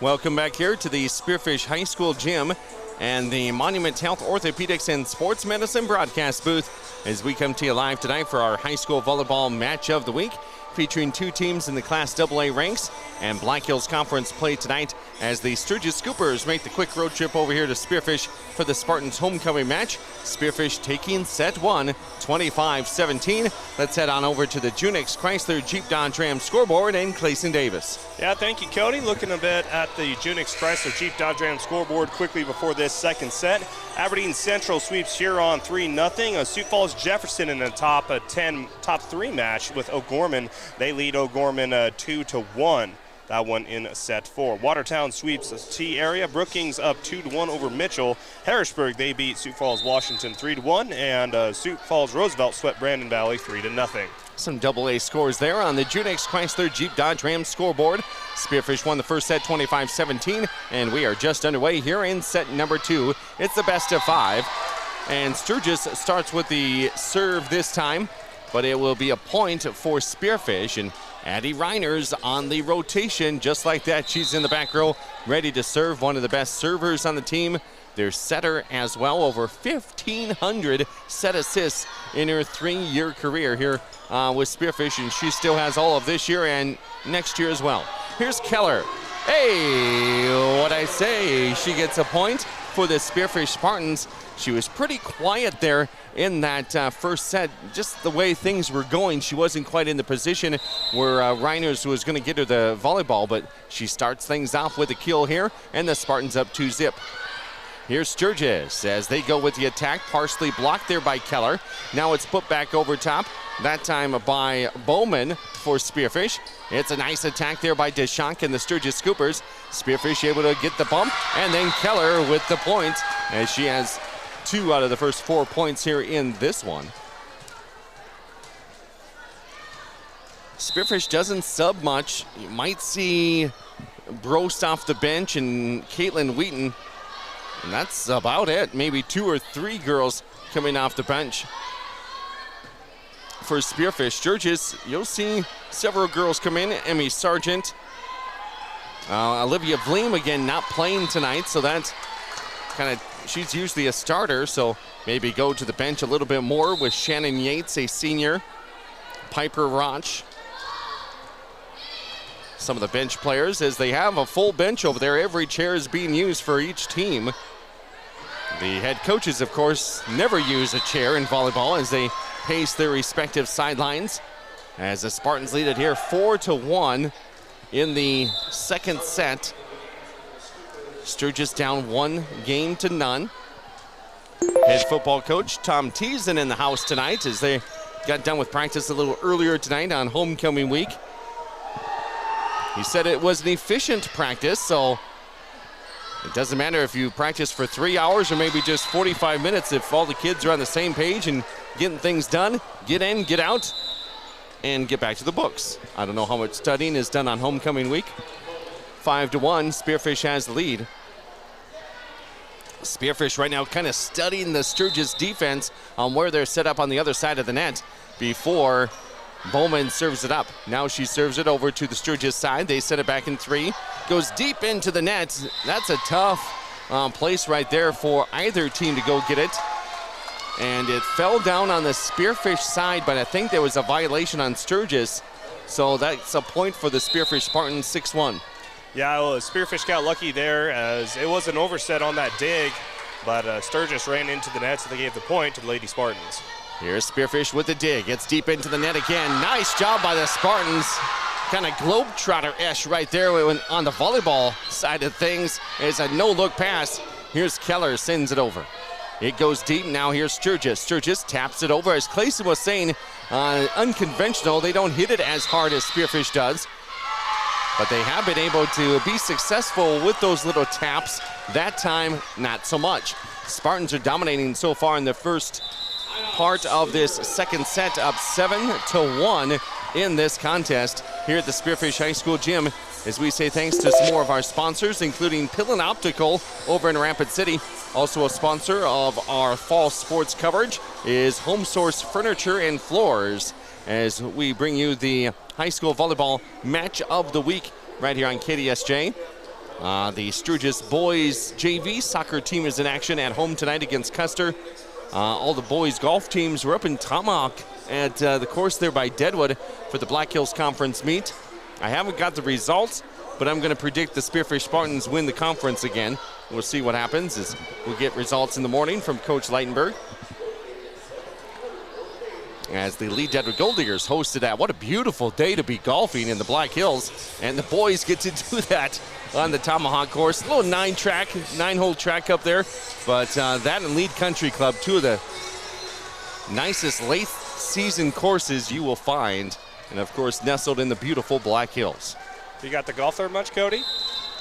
Welcome back here to the Spearfish High School Gym and the Monument Health Orthopedics and Sports Medicine broadcast booth as we come to you live tonight for our high school volleyball match of the week, featuring two teams in the Class AA ranks and Black Hills Conference play tonight as the Sturgis Scoopers make the quick road trip over here to Spearfish for the Spartans homecoming match. Spearfish taking set one, 25-17. Let's head on over to the Junix Chrysler Jeep Dodge Ram scoreboard and Clayson Davis. Yeah, thank you, Cody. Looking a bit at the Junix Chrysler Jeep Dodge Ram scoreboard quickly before this second set. Aberdeen Central sweeps Huron 3-0. Sioux Falls Jefferson in the top 3 match with O'Gorman. They lead O'Gorman 2-1. That one in set 4. Watertown sweeps T area. Brookings up 2-1 over Mitchell. Harrisburg, they beat Sioux Falls Washington 3-1. And Sioux Falls Roosevelt swept Brandon Valley 3-0. Some AA scores there on the Junix Chrysler Jeep Dodge Ram scoreboard. Spearfish won the first set 25-17, and we are just underway here in set number 2. It's the best of 5. And Sturgis starts with the serve this time, but it will be a point for Spearfish. And Addie Reiners on the rotation, just like that. She's in the back row, ready to serve. One of the best servers on the team. Their setter as well, over 1,500 set assists in her 3-year career here with Spearfish, and she still has all of this year and next year as well. Here's Keller. Hey, what I say? She gets a point for the Spearfish Spartans. She was pretty quiet there in that first set, just the way things were going. She wasn't quite in the position where Reiners was going to get her the volleyball, but she starts things off with a kill here, and the Spartans up 2-0. Here's Sturgis as they go with the attack, partially blocked there by Keller. Now it's put back over top, that time by Bowman for Spearfish. It's a nice attack there by Deschonk and the Sturgis Scoopers. Spearfish able to get the bump, and then Keller with the point as she has 2 out of the first 4 points here in this one. Spearfish doesn't sub much. You might see Brost off the bench and Caitlin Wheaton. And that's about it. Maybe 2 or 3 girls coming off the bench. For Spearfish, Sturgis, you'll see several girls come in. Emmy Sargent. Olivia Vleem, again, not playing tonight, so that's kind of, she's usually a starter, so maybe go to the bench a little bit more with Shannon Yates, a senior. Piper Roch. Some of the bench players, as they have a full bench over there. Every chair is being used for each team. The head coaches, of course, never use a chair in volleyball as they pace their respective sidelines. As the Spartans lead it here 4-1 in the second set. Sturgis down 1-0. Head football coach Tom Teason in the house tonight as they got done with practice a little earlier tonight on homecoming week. He said it was an efficient practice, so it doesn't matter if you practice for 3 hours or maybe just 45 minutes. If all the kids are on the same page and getting things done, get in, get out, and get back to the books. I don't know how much studying is done on homecoming week. 5-1, Spearfish has the lead. Spearfish right now kind of studying the Sturgis defense on where they're set up on the other side of the net before Bowman serves it up. Now she serves it over to the Sturgis side. They set it back in 3. Goes deep into the net. That's a tough place right there for either team to go get it. And it fell down on the Spearfish side, but I think there was a violation on Sturgis. So that's a point for the Spearfish Spartans, 6-1. Yeah, well, Spearfish got lucky there as it was an overset on that dig, but Sturgis ran into the net, so they gave the point to the Lady Spartans. Here's Spearfish with the dig. It's deep into the net again. Nice job by the Spartans. Kind of globetrotter-ish right there on the volleyball side of things. It's a no-look pass. Here's Keller, sends it over. It goes deep. Now here's Sturgis. Sturgis taps it over. As Clayson was saying, unconventional. They don't hit it as hard as Spearfish does. But they have been able to be successful with those little taps. That time, not so much. Spartans are dominating so far in the first part of this second set, up 7-1 in this contest here at the Spearfish High School Gym. As we say thanks to some more of our sponsors, including Pillin Optical over in Rapid City. Also a sponsor of our fall sports coverage is Home Source Furniture and Floors, as we bring you the high school volleyball match of the week right here on KDSJ. The Sturgis boys JV soccer team is in action at home tonight against Custer. All the boys golf teams were up in Tomahawk at the course there by Deadwood for the Black Hills Conference meet. I haven't got the results, but I'm going to predict the Spearfish Spartans win the conference again. We'll see what happens as we get results in the morning from Coach Leitenberg. As the Lee Deadwood Gold Diggers hosted that. What a beautiful day to be golfing in the Black Hills. And the boys get to do that on the Tomahawk course. A little nine-hole track up there. But that and Lead Country Club, two of the nicest late season courses you will find. And of course, nestled in the beautiful Black Hills. You got to golf there much, Cody?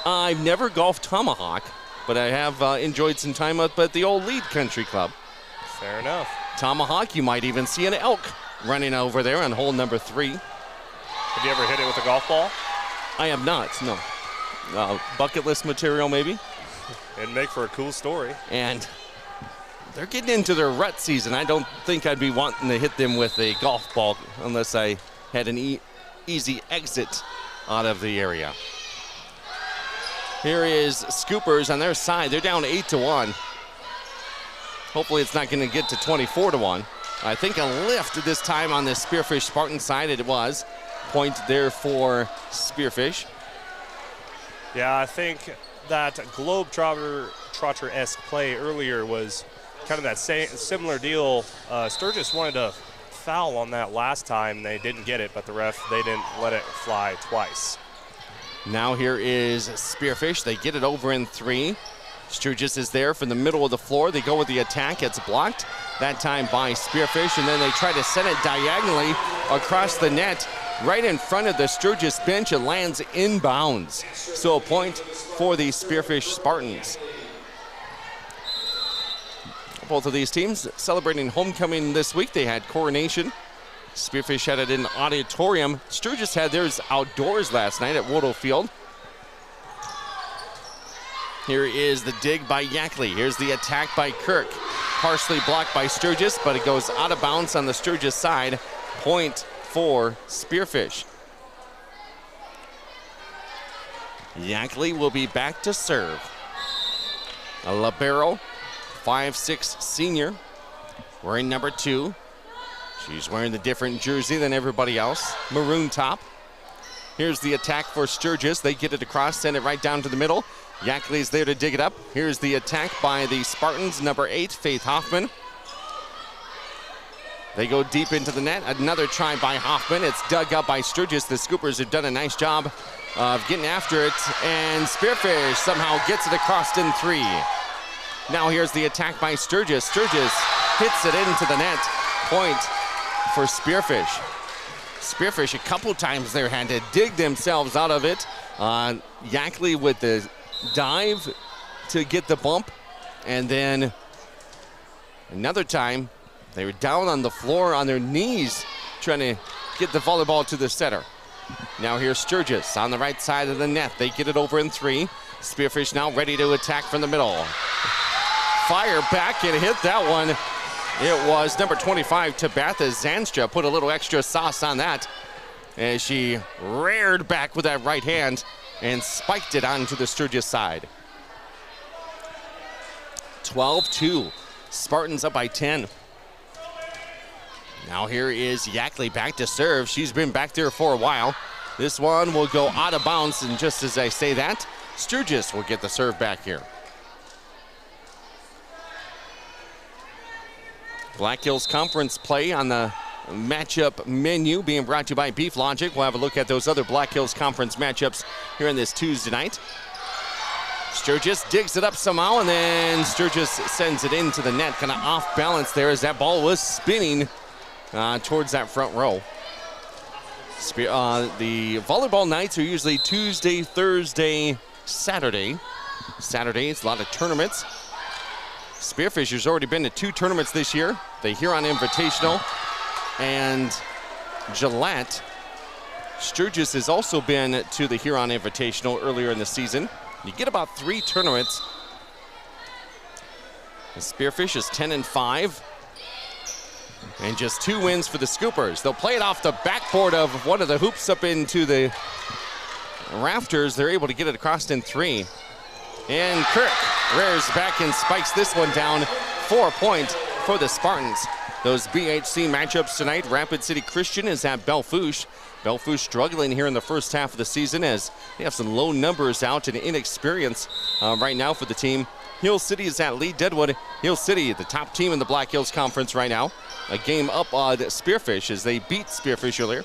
I've never golfed Tomahawk, but I have enjoyed some time up at the old Lead Country Club. Fair enough. Tomahawk, you might even see an elk running over there on hole number 3. Have you ever hit it with a golf ball? I have not, no. Bucket list material, maybe. It'd make for a cool story. And they're getting into their rut season. I don't think I'd be wanting to hit them with a golf ball unless I had an easy exit out of the area. Here is Scoopers on their side. They're down 8-1. Hopefully it's not going to get to 24-1. I think a lift this time on the Spearfish Spartan side. It was. Point there for Spearfish. Yeah, I think that Globetrotter-esque play earlier was kind of that similar deal. Sturgis wanted to foul on that last time. They didn't get it, but they didn't let it fly twice. Now here is Spearfish. They get it over in 3. Sturgis is there from the middle of the floor. They go with the attack. It's blocked that time by Spearfish, and then they try to send it diagonally across the net right in front of the Sturgis bench. It lands inbounds. So a point for the Spearfish Spartans. Both of these teams celebrating homecoming this week. They had coronation. Spearfish had it in the auditorium. Sturgis had theirs outdoors last night at Woodle Field. Here is the dig by Yackley. Here's the attack by Kirk. Partially blocked by Sturgis, but it goes out of bounds on the Sturgis side. Point for Spearfish. Yackley will be back to serve. A libero, 5'6" senior, wearing number 2. She's wearing the different jersey than everybody else. Maroon top. Here's the attack for Sturgis. They get it across, send it right down to the middle. Yackley's there to dig it up. Here's the attack by the Spartans, number 8, Faith Hoffman. They go deep into the net. Another try by Hoffman. It's dug up by Sturgis. The Scoopers have done a nice job of getting after it. And Spearfish somehow gets it across in 3. Now here's the attack by Sturgis. Sturgis hits it into the net. Point for Spearfish. Spearfish a couple times there had to dig themselves out of it. Yackley with the dive to get the bump, and then another time they were down on the floor on their knees trying to get the volleyball to the setter. Now here's Sturgis on the right side of the net. They get it over in 3. Spearfish now ready to attack from the middle. Fire back and hit that one. It was number 25, Tabatha Zanstra, put a little extra sauce on that as she reared back with that right hand and spiked it onto the Sturgis side. 12-2. Spartans up by 10. Now here is Yackley back to serve. She's been back there for a while. This one will go out of bounds, and just as I say that, Sturgis will get the serve back here. Black Hills Conference play on the matchup menu being brought to you by Beef Logic. We'll have a look at those other Black Hills Conference matchups here on this Tuesday night. Sturgis digs it up somehow, and then Sturgis sends it into the net, kind of off balance there as that ball was spinning towards that front row. The volleyball nights are usually Tuesday, Thursday, Saturday. Saturday, it's a lot of tournaments. Spearfish has already been to 2 tournaments this year. The Huron Invitational and Gillette. Sturgis has also been to the Huron Invitational earlier in the season. You get about 3 tournaments. The Spearfish is 10-5. And just 2 wins for the Scoopers. They'll play it off the backboard of one of the hoops up into the rafters. They're able to get it across in 3. And Kirk rears back and spikes this one down. 4 point for the Spartans. Those BHC matchups tonight. Rapid City Christian is at Belle-Fourche. Belle-Fourche struggling here in the first half of the season as they have some low numbers out and inexperience right now for the team. Hill City is at Lee Deadwood. Hill City, the top team in the Black Hills Conference right now. A game up on Spearfish as they beat Spearfish earlier.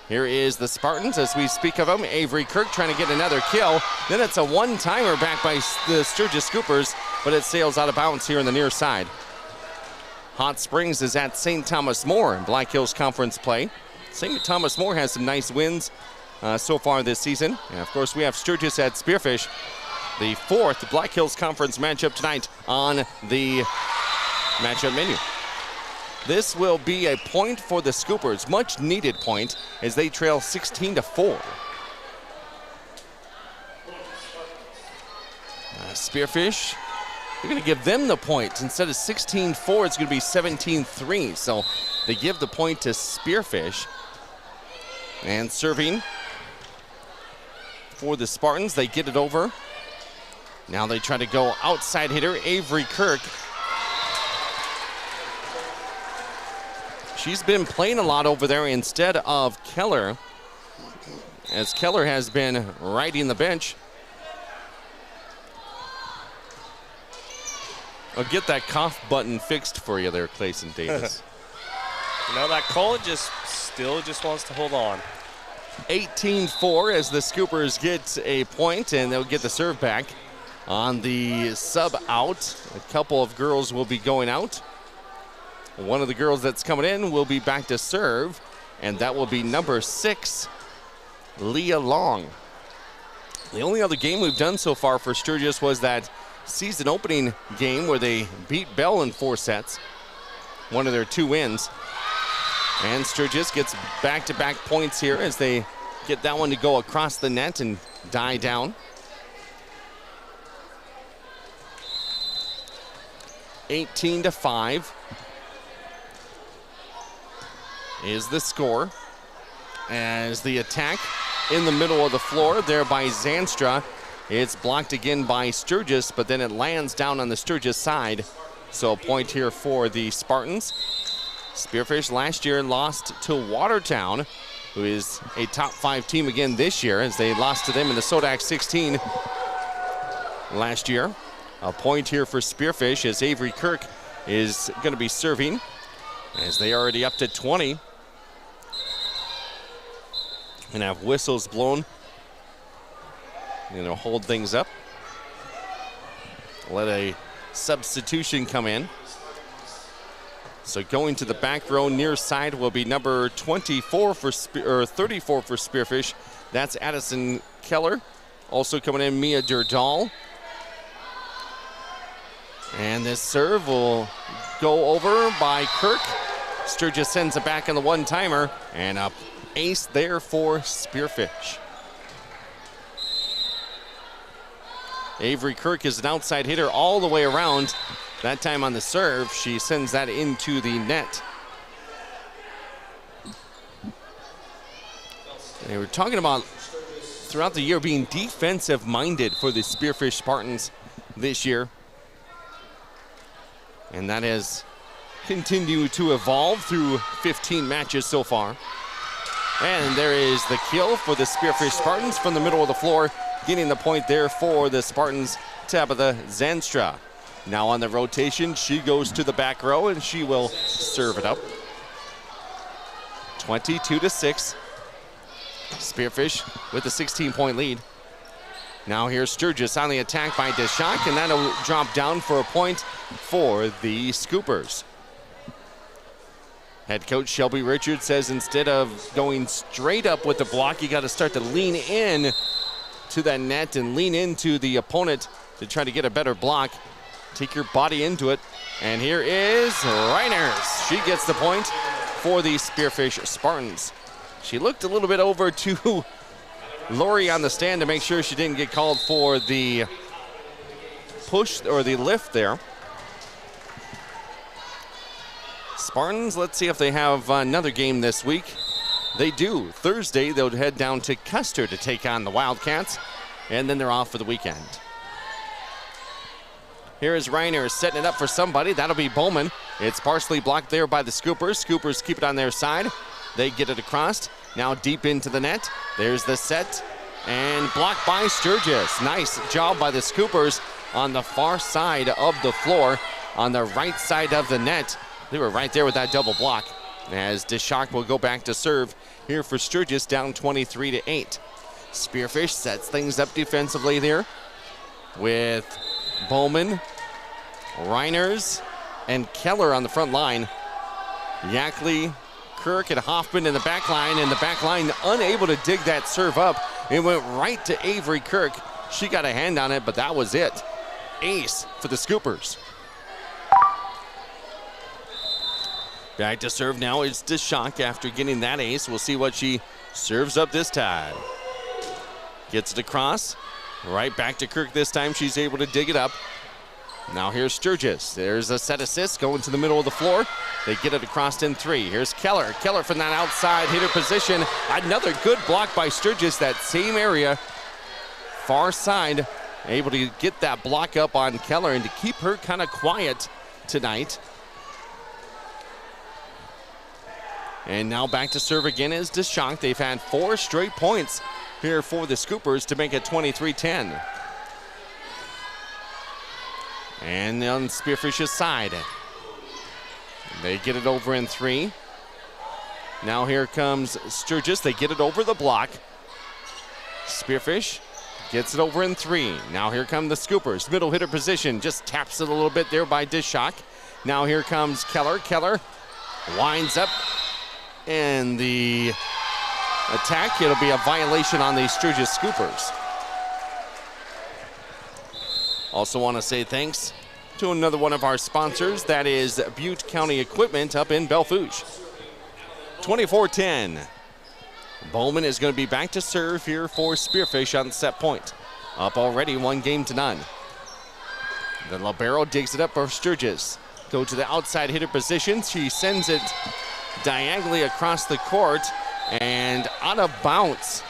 Here is the Spartans as we speak of them. Avery Kirk trying to get another kill. Then it's a one-timer back by the Sturgis Scoopers, but it sails out of bounds here on the near side. Hot Springs is at St. Thomas More in Black Hills Conference play. St. Thomas More has some nice wins so far this season. And of course we have Sturgis at Spearfish. The 4th Black Hills Conference matchup tonight on the matchup menu. This will be a point for the Scoopers, much needed point as they trail 16-4. Spearfish, they're going to give them the point. Instead of 16-4, it's going to be 17-3. So they give the point to Spearfish. And serving for the Spartans, they get it over. Now they try to go outside hitter, Avery Kirk. She's been playing a lot over there instead of Keller, as Keller has been riding the bench. I'll get that cough button fixed for you there, Clayson Davis. You know, that Colin still wants to hold on. 18-4 as the Scoopers get a point, and they'll get the serve back. On the sub out, a couple of girls will be going out. One of the girls that's coming in will be back to serve, and that will be number 6, Leah Long. The only other game we've done so far for Sturgis was that season opening game where they beat Bell in 4 sets, one of their 2 wins. And Sturgis gets back-to-back points here as they get that one to go across the net and die down. 18-5 is the score as the attack in the middle of the floor there by Zanstra. It's blocked again by Sturgis, but then it lands down on the Sturgis side. So a point here for the Spartans. Spearfish last year lost to Watertown, who is a top 5 team again this year, as they lost to them in the Sodak 16 last year. A point here for Spearfish as Avery Kirk is going to be serving, as they are already up to 20. And have whistles blown. And they'll hold things up. Let a substitution come in. So going to the back row near side will be number 34 for 34 for Spearfish. That's Addison Keller. Also coming in, Mia Durdal. And this serve will go over by Kirk. Sturgis sends it back on the one-timer, and a ace there for Spearfish. Avery Kirk is an outside hitter all the way around. That time on the serve, she sends that into the net. They were talking about throughout the year being defensive-minded for the Spearfish Spartans this year. And that has continued to evolve through 15 matches so far. And there is the kill for the Spearfish Spartans from the middle of the floor, getting the point there for the Spartans, Tabitha Zanstra. Now on the rotation, she goes to the back row and she will serve it up. 22-6. Spearfish with a 16-point lead. Now here's Sturgis on the attack by Deschak, and that'll drop down for a point for the Scoopers. Head coach Shelby Richards says instead of going straight up with the block, you got to start to lean in to that net and lean into the opponent to try to get a better block. Take your body into it. And here is Reiners. She gets the point for the Spearfish Spartans. She looked a little bit over to Lori on the stand to make sure she didn't get called for the push or the lift there. Spartans, let's see if they have another game this week. They do. Thursday, they'll head down to Custer to take on the Wildcats, and then they're off for the weekend. Here is Reiner setting it up for somebody. That'll be Bowman. It's partially blocked there by the Scoopers. Scoopers keep it on their side. They get it across. Now deep into the net. There's the set. And blocked by Sturgis. Nice job by the Scoopers on the far side of the floor, on the right side of the net. They were right there with that double block. As Deshock will go back to serve here for Sturgis, down 23-8. Spearfish sets things up defensively there with Bowman, Reiners, and Keller on the front line. Yackley, Kirk, and Hoffman in the back line, and the back line unable to dig that serve up. It went right to Avery Kirk. She got a hand on it, but that was it. Ace for the Scoopers. Back to serve now is Deshock after getting that ace. We'll see what she serves up this time. Gets it across. Right back to Kirk this time. She's able to dig it up. Now here's Sturgis. There's a set assist going to the middle of the floor. They get it across in 3. Here's Keller. Keller from that outside hitter position. Another good block by Sturgis, that same area. Far side. Able to get that block up on Keller and to keep her kind of quiet tonight. And now back to serve again is Deshock. They've had 4 straight points here for the Scoopers to make it 23-10. And on Spearfish's side, they get it over in 3. Now here comes Sturgis. They get it over the block. Spearfish gets it over in 3. Now here come the Scoopers. Middle hitter position. Just taps it a little bit there by Deshock. Now here comes Keller. Keller winds up. And the attack, it'll be a violation on the Sturgis Scoopers. Also want to say thanks to another one of our sponsors. That is Butte County Equipment up in Belfouche. 24-10. Bowman is going to be back to serve here for Spearfish on the set point. Up already 1-0. The libero digs it up for Sturgis. Go to the outside hitter position. She sends it diagonally across the court and out of bounds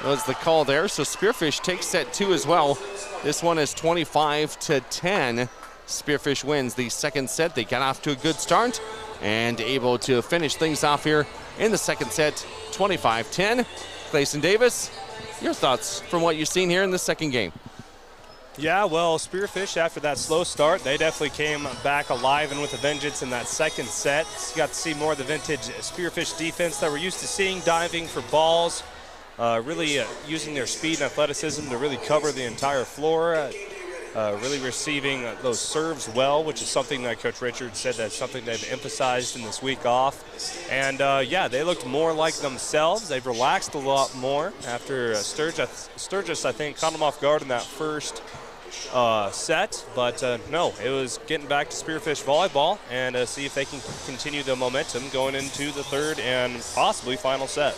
was the call there. So Spearfish takes set 2 as well. This one is 25-10. Spearfish wins the second set. They got off to a good start and able to finish things off here in the second set, 25-10. Clayson Davis, your thoughts from what you've seen here in the second game? Yeah, well, Spearfish, after that slow start, they definitely came back alive and with a vengeance in that second set. Got to see more of the vintage Spearfish defense that we're used to seeing, diving for balls, really using their speed and athleticism to really cover the entire floor, really receiving those serves well, which is something that Coach Richards said that's something they've emphasized in this week off. And, yeah, they looked more like themselves. They've relaxed a lot more after Sturgis, I think, caught them off guard in that first set, but no, it was getting back to Spearfish volleyball and see if they can continue the momentum going into the third and possibly final set.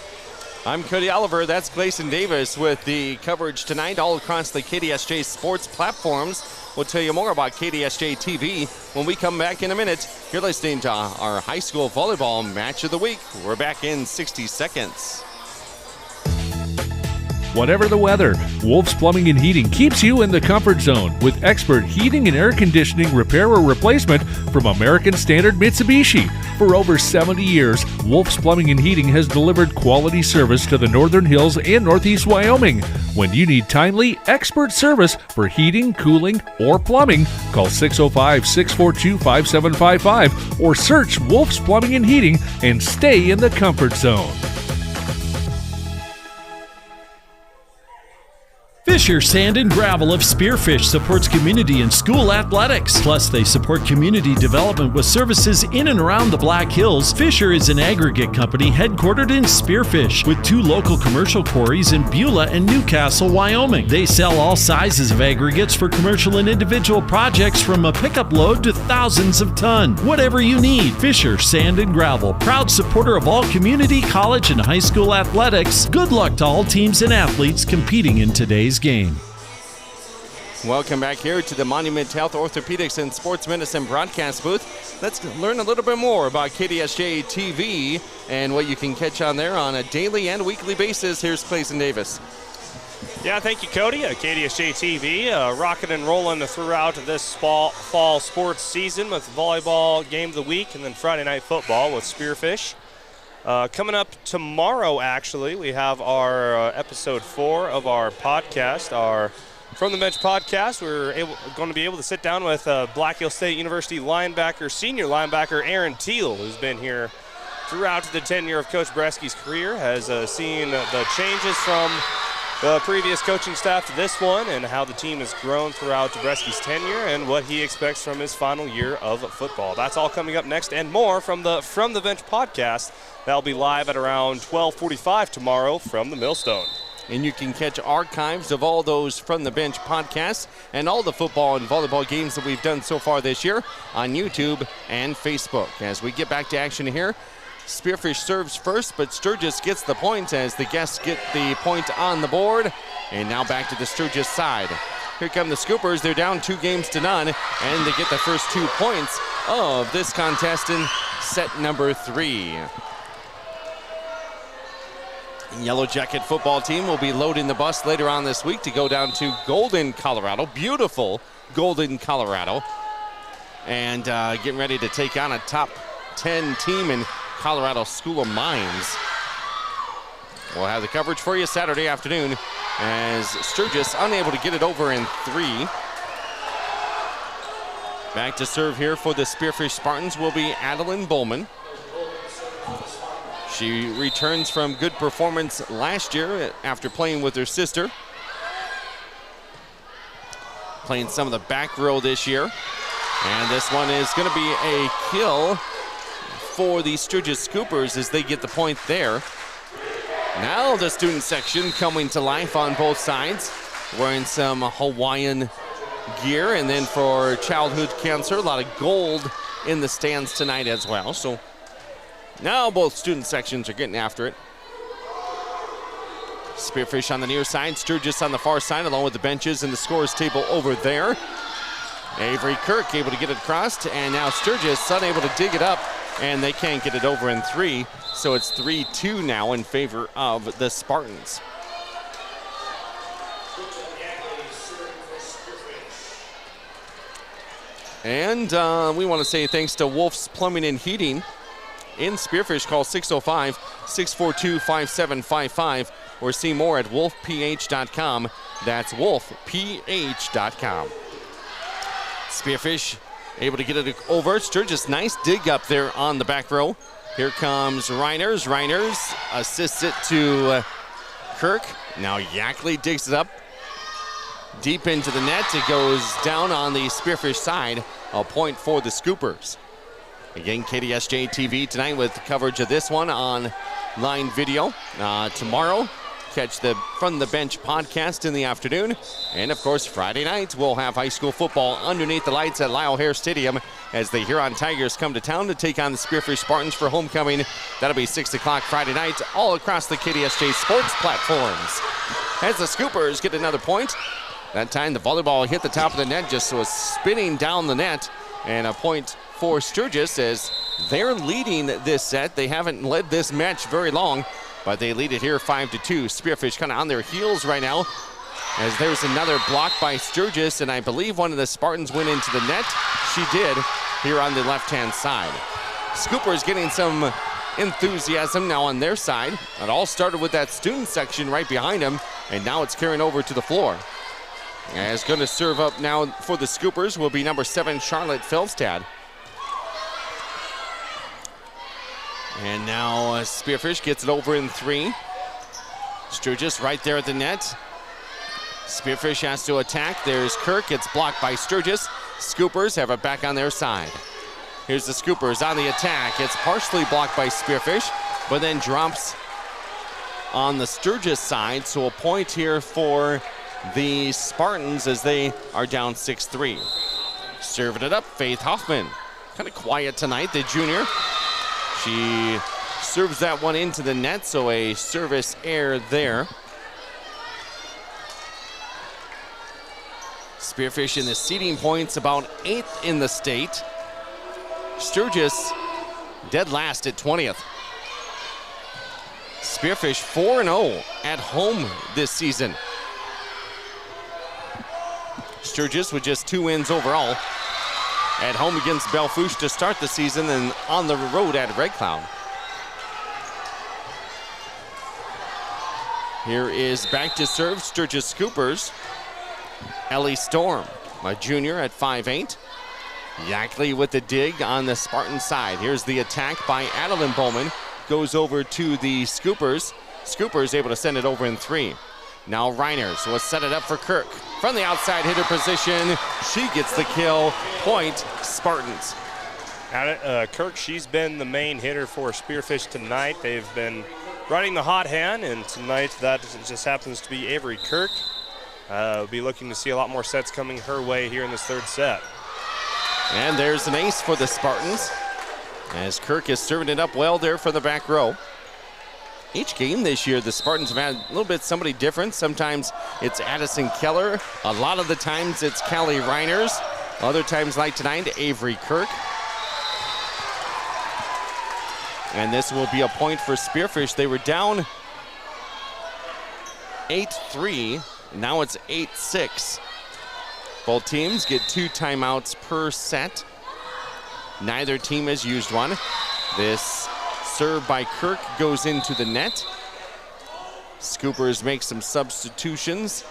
I'm Cody Oliver. That's Clayson Davis with the coverage tonight all across the KDSJ Sports platforms. We'll tell you more about KDSJ-TV when we come back in a minute. You're listening to our high school volleyball match of the week. We're back in 60 seconds. Whatever the weather, Wolf's Plumbing and Heating keeps you in the comfort zone with expert heating and air conditioning repair or replacement from American Standard Mitsubishi. For over 70 years, Wolf's Plumbing and Heating has delivered quality service to the Northern Hills and Northeast Wyoming. When you need timely, expert service for heating, cooling, or plumbing, call 605-642-5755 or search Wolf's Plumbing and Heating and stay in the comfort zone. Fisher Sand and Gravel of Spearfish supports community and school athletics. Plus, they support community development with services in and around the Black Hills. Fisher is an aggregate company headquartered in Spearfish with 2 local commercial quarries in Beulah and Newcastle, Wyoming. They sell all sizes of aggregates for commercial and individual projects from a pickup load to thousands of tons. Whatever you need, Fisher Sand and Gravel, proud supporter of all community, college, and high school athletics. Good luck to all teams and athletes competing in today's game. Welcome back here to the Monument Health Orthopedics and Sports Medicine broadcast booth. Let's learn a little bit more about KDSJ-TV and what you can catch on there on a daily and weekly basis. Here's Clayton Davis. Yeah, thank you, Cody. KDSJ-TV rocking and rolling throughout this fall sports season with Volleyball Game of the Week and then Friday Night Football with Spearfish. Coming up tomorrow, actually, we have our episode 4 of our podcast, our From the Bench podcast. We're going to be able to sit down with Black Hills State University senior linebacker Aaron Teal, who's been here throughout the tenure of Coach Bresky's career, has seen the changes from the previous coaching staff to this one and how the team has grown throughout Bresky's tenure and what he expects from his final year of football. That's all coming up next and more from the Bench podcast. That'll be live at around 12:45 tomorrow from the Millstone. And you can catch archives of all those From the Bench podcasts and all the football and volleyball games that we've done so far this year on YouTube and Facebook. As we get back to action here, Spearfish serves first, but Sturgis gets the point as the guests get the point on the board. And now back to the Sturgis side. Here come the Scoopers. They're down 2-0, and they get the first 2 points of this contest in set number 3. Yellow Jacket football team will be loading the bus later on this week to go down to Golden, Colorado. Beautiful Golden, Colorado. And getting ready to take on a top 10 team in Colorado School of Mines. We'll have the coverage for you Saturday afternoon as Sturgis unable to get it over in 3. Back to serve here for the Spearfish Spartans will be Adeline Bowman. She returns from good performance last year after playing with her sister. Playing some of the back row this year. And this one is going to be a kill for the Sturgis Scoopers as they get the point there. Now the student section coming to life on both sides. Wearing some Hawaiian gear. And then for childhood cancer, a lot of gold in the stands tonight as well. So now both student sections are getting after it. Spearfish on the near side, Sturgis on the far side, along with the benches and the scores table over there. Avery Kirk able to get it across, and now Sturgis unable to dig it up, and they can't get it over in 3. So it's 3-2 now in favor of the Spartans. And we want to say thanks to Wolf's Plumbing and Heating in Spearfish. Call 605-642-5755 or see more at wolfph.com. That's wolfph.com. Spearfish able to get it over. Sturgis, nice dig up there on the back row. Here comes Reiners. Reiners assists it to Kirk. Now Yackley digs it up deep into the net. It goes down on the Spearfish side. A point for the Scoopers. Again, KDSJ-TV tonight with coverage of this one on line video. Tomorrow, catch the From the Bench podcast in the afternoon. And, of course, Friday night, we'll have high school football underneath the lights at Lyle Hare Stadium as the Huron Tigers come to town to take on the Spearfish Spartans for homecoming. That'll be 6 o'clock Friday night all across the KDSJ Sports platforms. As the Scoopers get another point. That time, the volleyball hit the top of the net, just was spinning down the net. And a point for Sturgis as they're leading this set. They haven't led this match very long, but they lead it here 5-2. Spearfish kind of on their heels right now as there's another block by Sturgis, and I believe one of the Spartans went into the net. She did here on the left-hand side. Scoopers getting some enthusiasm now on their side. It all started with that student section right behind them, and now it's carrying over to the floor. As going to serve up now for the Scoopers will be number 7, Charlotte Felstad. And now Spearfish gets it over in 3. Sturgis right there at the net. Spearfish has to attack. There's Kirk. It's blocked by Sturgis. Scoopers have it back on their side. Here's the Scoopers on the attack. It's partially blocked by Spearfish, but then drops on the Sturgis side. So a point here for the Spartans as they are down 6-3. Serving it up, Faith Hoffman. Kind of quiet tonight, the junior. She serves that one into the net, so a service error there. Spearfish in the seeding points about 8th in the state. Sturgis dead last at 20th. Spearfish 4-0 at home this season. Sturgis with just 2 wins overall. At home against Belfouche to start the season and on the road at Red Cloud. Here is back to serve Sturgis Scoopers. Ellie Storm, a junior at 5'8". Yackley with the dig on the Spartan side. Here's the attack by Adeline Bowman. Goes over to the Scoopers. Scoopers able to send it over in 3. Now Reiners will set it up for Kirk. From the outside hitter position, she gets the kill. Point, Spartans. Kirk, she's been the main hitter for Spearfish tonight. They've been riding the hot hand, and tonight that just happens to be Avery Kirk. We'll be looking to see a lot more sets coming her way here in this 3rd set. And there's an ace for the Spartans, as Kirk is serving it up well there for the back row. Each game this year, the Spartans have had a little bit somebody different. Sometimes it's Addison Keller. A lot of the times it's Callie Reiners. Other times like tonight, Avery Kirk. And this will be a point for Spearfish. They were down 8-3. Now it's 8-6. Both teams get 2 timeouts per set. Neither team has used one. This serve by Kirk goes into the net. Scoopers make some substitutions.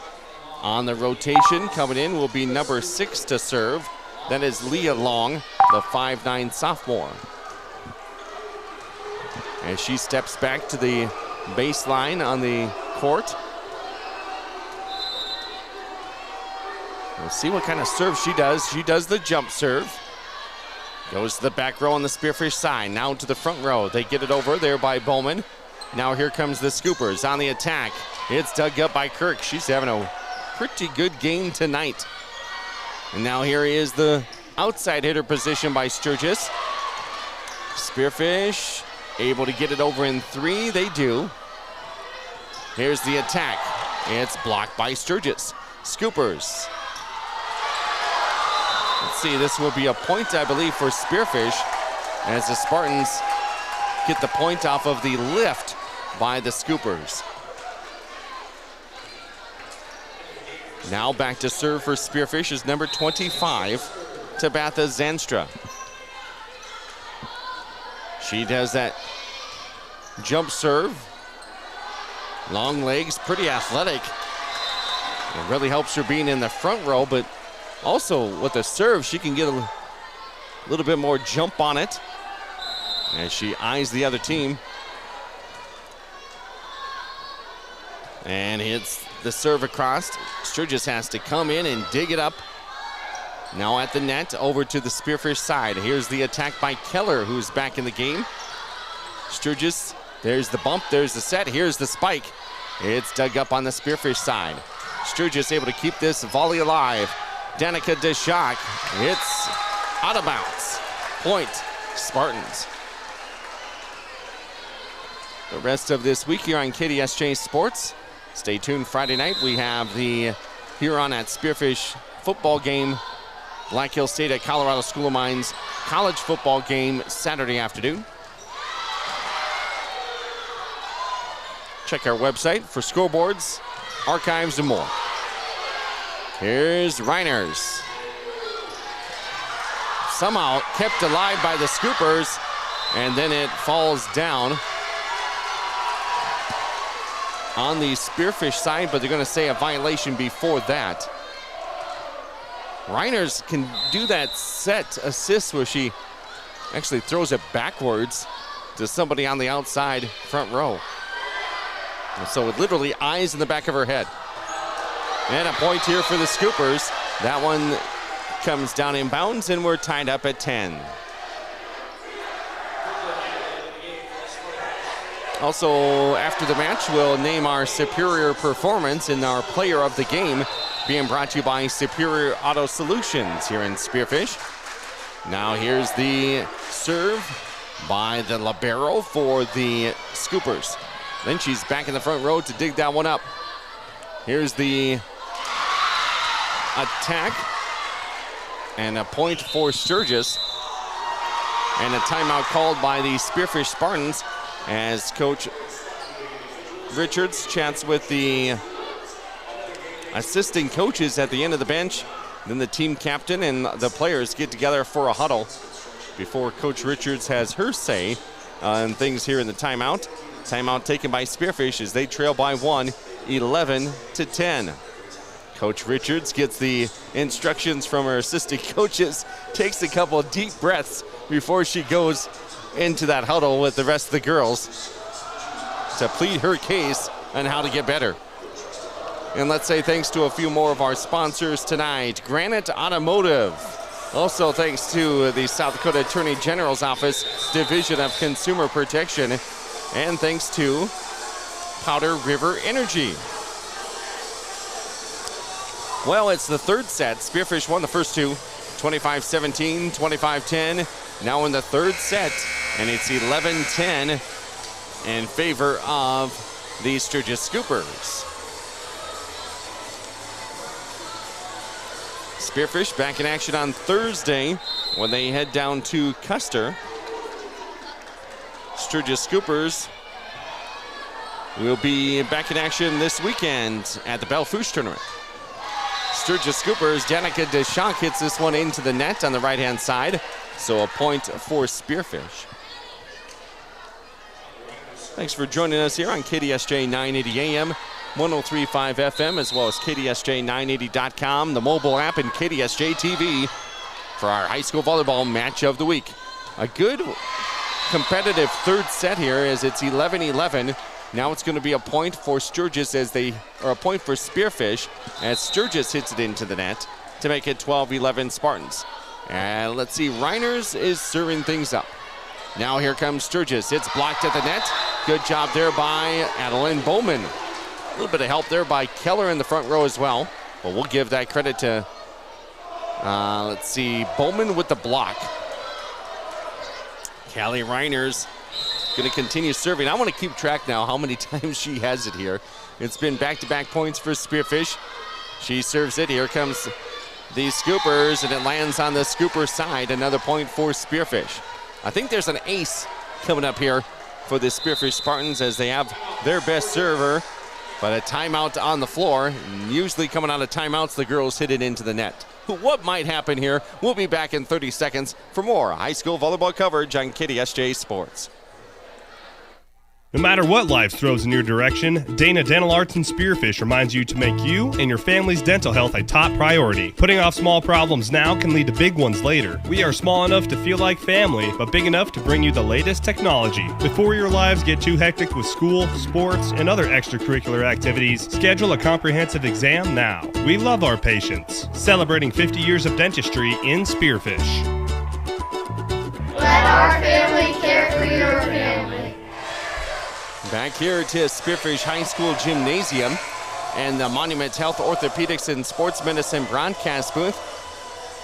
On the rotation, coming in will be number 6 to serve. That is Leah Long, the 5'9" sophomore. As she steps back to the baseline on the court. We'll see what kind of serve she does. She does the jump serve. Goes to the back row on the Spearfish side. Now to the front row. They get it over there by Bowman. Now here comes the Scoopers on the attack. It's dug up by Kirk. She's having a pretty good game tonight. And now here is the outside hitter position by Sturgis. Spearfish able to get it over in 3. They do. Here's the attack. It's blocked by Sturgis. Scoopers. Let's see, this will be a point, I believe, for Spearfish, as the Spartans get the point off of the lift by the Scoopers. Now back to serve for Spearfish is number 25, Tabitha Zanstra. She does that jump serve. Long legs, pretty athletic. It really helps her being in the front row, but also with the serve, she can get a little bit more jump on it as she eyes the other team. And hits the serve across. Sturgis has to come in and dig it up. Now at the net, over to the Spearfish side. Here's the attack by Keller, who's back in the game. Sturgis, there's the bump, there's the set, here's the spike. It's dug up on the Spearfish side. Sturgis able to keep this volley alive. Danica Deshock, it's out of bounds. Point, Spartans. The rest of this week here on KDSJ Sports. Stay tuned Friday night. We have the Huron at Spearfish football game. Black Hill State at Colorado School of Mines college football game Saturday afternoon. Check our website for scoreboards, archives, and more. Here's Reiners. Somehow kept alive by the Scoopers, and then it falls down on the Spearfish side, but they're going to say a violation before that. Reiners can do that set assist where she actually throws it backwards to somebody on the outside front row. And so it literally eyes in the back of her head. And a point here for the Scoopers. That one comes down in bounds, and we're tied up at 10. Also, after the match, we'll name our superior performance in our player of the game, being brought to you by Superior Auto Solutions here in Spearfish. Now here's the serve by the libero for the Scoopers. Then she's back in the front row to dig that one up. Here's the attack. And a point for Sturgis. And a timeout called by the Spearfish Spartans as Coach Richards chats with the assistant coaches at the end of the bench. Then the team captain and the players get together for a huddle before Coach Richards has her say on things here in the timeout. Timeout taken by Spearfish as they trail by 1, 11-10. Coach Richards gets the instructions from her assistant coaches, takes a couple of deep breaths before she goes into that huddle with the rest of the girls to plead her case on how to get better. And let's say thanks to a few more of our sponsors tonight. Granite Automotive. Also thanks to the South Dakota Attorney General's Office, Division of Consumer Protection. And thanks to Powder River Energy. Well, it's the third set. Spearfish won the first two, 25-17, 25-10. Now in the third set, and it's 11-10 in favor of the Sturgis Scoopers. Spearfish back in action on Thursday when they head down to Custer. Sturgis Scoopers will be back in action this weekend at the Belle Fourche tournament. Sturgis Scoopers, Danica Deschamps hits this one into the net on the right-hand side, so a point for Spearfish. Thanks for joining us here on KDSJ 980 AM, 103.5 FM, as well as KDSJ980.com, the mobile app, and KDSJ-TV for our high school volleyball match of the week. A good competitive third set here as it's 11-11. Now it's going to be a point for Sturgis or a point for Spearfish as Sturgis hits it into the net to make it 12-11 Spartans. And let's see, Reiners is serving things up. Now here comes Sturgis. It's blocked at the net. Good job there by Adeline Bowman. A little bit of help there by Keller in the front row as well. But we'll give that credit to, let's see, Bowman with the block. Callie Reiners going to continue serving. I want to keep track now how many times she has it here. It's been back-to-back points for Spearfish. She serves it. Here comes the Scoopers, and it lands on the Scooper side. Another point for Spearfish. I think there's an ace coming up here for the Spearfish Spartans as they have their best server, but a timeout on the floor. And usually coming out of timeouts, the girls hit it into the net. What might happen here? We'll be back in 30 seconds for more high school volleyball coverage on KDSJ Sports. No matter what life throws in your direction, Dana Dental Arts and Spearfish reminds you to make you and your family's dental health a top priority. Putting off small problems now can lead to big ones later. We are small enough to feel like family, but big enough to bring you the latest technology. Before your lives get too hectic with school, sports, and other extracurricular activities, schedule a comprehensive exam now. We love our patients. Celebrating 50 years of dentistry in Spearfish. Let our family care for your family. Back here to Spearfish High School Gymnasium and the Monument Health Orthopedics and Sports Medicine broadcast booth.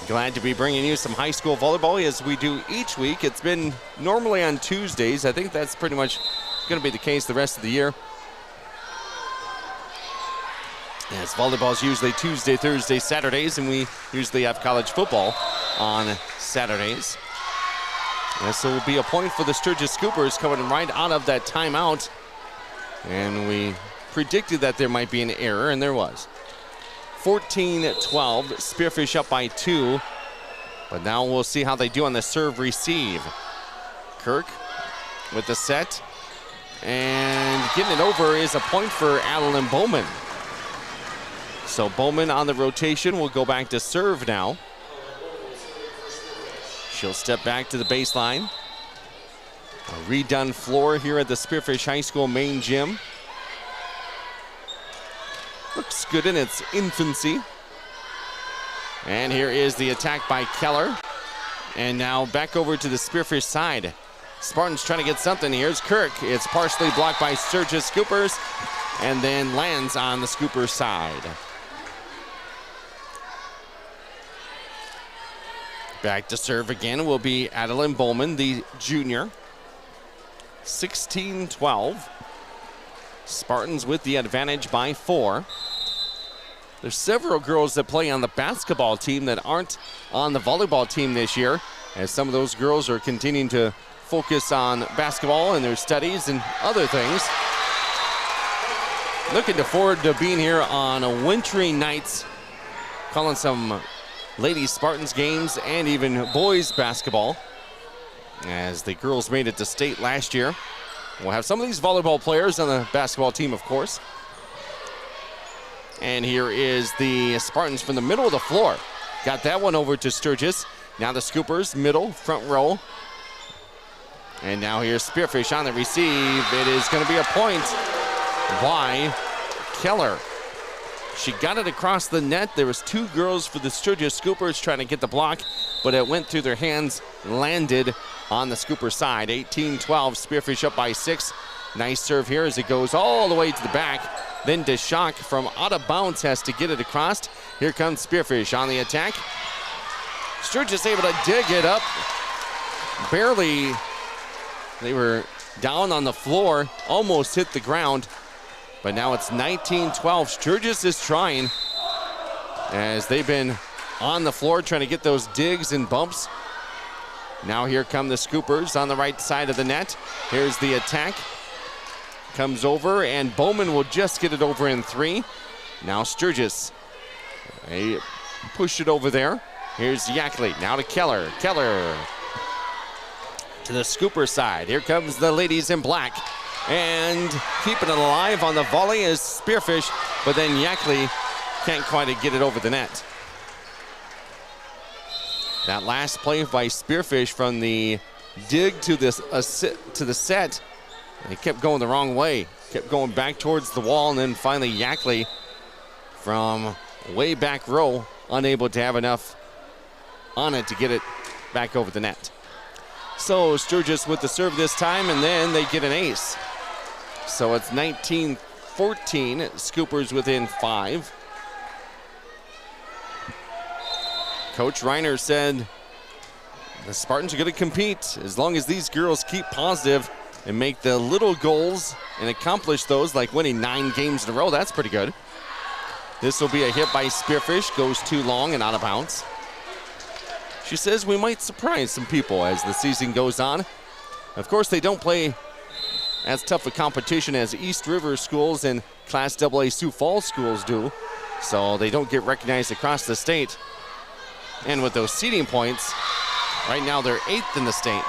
Glad to be bringing you some high school volleyball as we do each week. It's been normally on Tuesdays. I think that's pretty much going to be the case the rest of the year. As volleyball is usually Tuesday, Thursday, Saturdays, and we usually have college football on Saturdays. This will be a point for the Sturgis Scoopers coming right out of that timeout. And we predicted that there might be an error, and there was. 14-12, Spearfish up by 2. But now we'll see how they do on the serve receive. Kirk with the set. And getting it over is a point for Adeline Bowman. So Bowman on the rotation will go back to serve now. She'll step back to the baseline. A redone floor here at the Spearfish High School main gym. Looks good in its infancy. And here is the attack by Keller. And now back over to the Spearfish side. Spartans trying to get something. Here's Kirk. It's partially blocked by Sturgis Scoopers and then lands on the Scooper side. Back to serve again will be Adeline Bowman, the junior. 16-12. Spartans with the advantage by 4. There's several girls that play on the basketball team that aren't on the volleyball team this year, as some of those girls are continuing to focus on basketball and their studies and other things. Looking forward to being here on a wintry nights, calling some Lady Spartans games and even boys basketball, as the girls made it to state last year. We'll have some of these volleyball players on the basketball team, of course. And here is the Spartans from the middle of the floor. Got that one over to Sturgis. Now the Scoopers, middle, front row. And now here's Spearfish on the receive. It is going to be a point by Keller. She got it across the net. There was two girls for the Sturgis Scoopers trying to get the block, but it went through their hands, landed on the Scooper side. 18-12, Spearfish up by 6. Nice serve here as it goes all the way to the back. Then DeShock from out of bounds has to get it across. Here comes Spearfish on the attack. Sturgis able to dig it up. Barely, they were down on the floor, almost hit the ground. But now it's 19-12. Sturgis is trying, as they've been on the floor trying to get those digs and bumps. Now here come the Scoopers on the right side of the net. Here's the attack. Comes over, and Bowman will just get it over in 3. Now Sturgis. They push it over there. Here's Yackley. Now to Keller. Keller to the Scooper side. Here comes the ladies in black. And keeping it alive on the volley is Spearfish, but then Yackley can't quite get it over the net. That last play by Spearfish from the dig to the set, it kept going the wrong way. Kept going back towards the wall, and then finally Yackley from way back row, unable to have enough on it to get it back over the net. So Sturgis with the serve this time, and then they get an ace. So it's 19-14, Scoopers within 5. Coach Reiner said the Spartans are going to compete as long as these girls keep positive and make the little goals and accomplish those, like winning 9 games in a row. That's pretty good. This will be a hit by Spearfish, goes too long and out of bounds. She says we might surprise some people as the season goes on. Of course, they don't play as tough a competition as East River schools and Class AA Sioux Falls schools do, so they don't get recognized across the state. And with those seeding points, right now they're 8th in the state.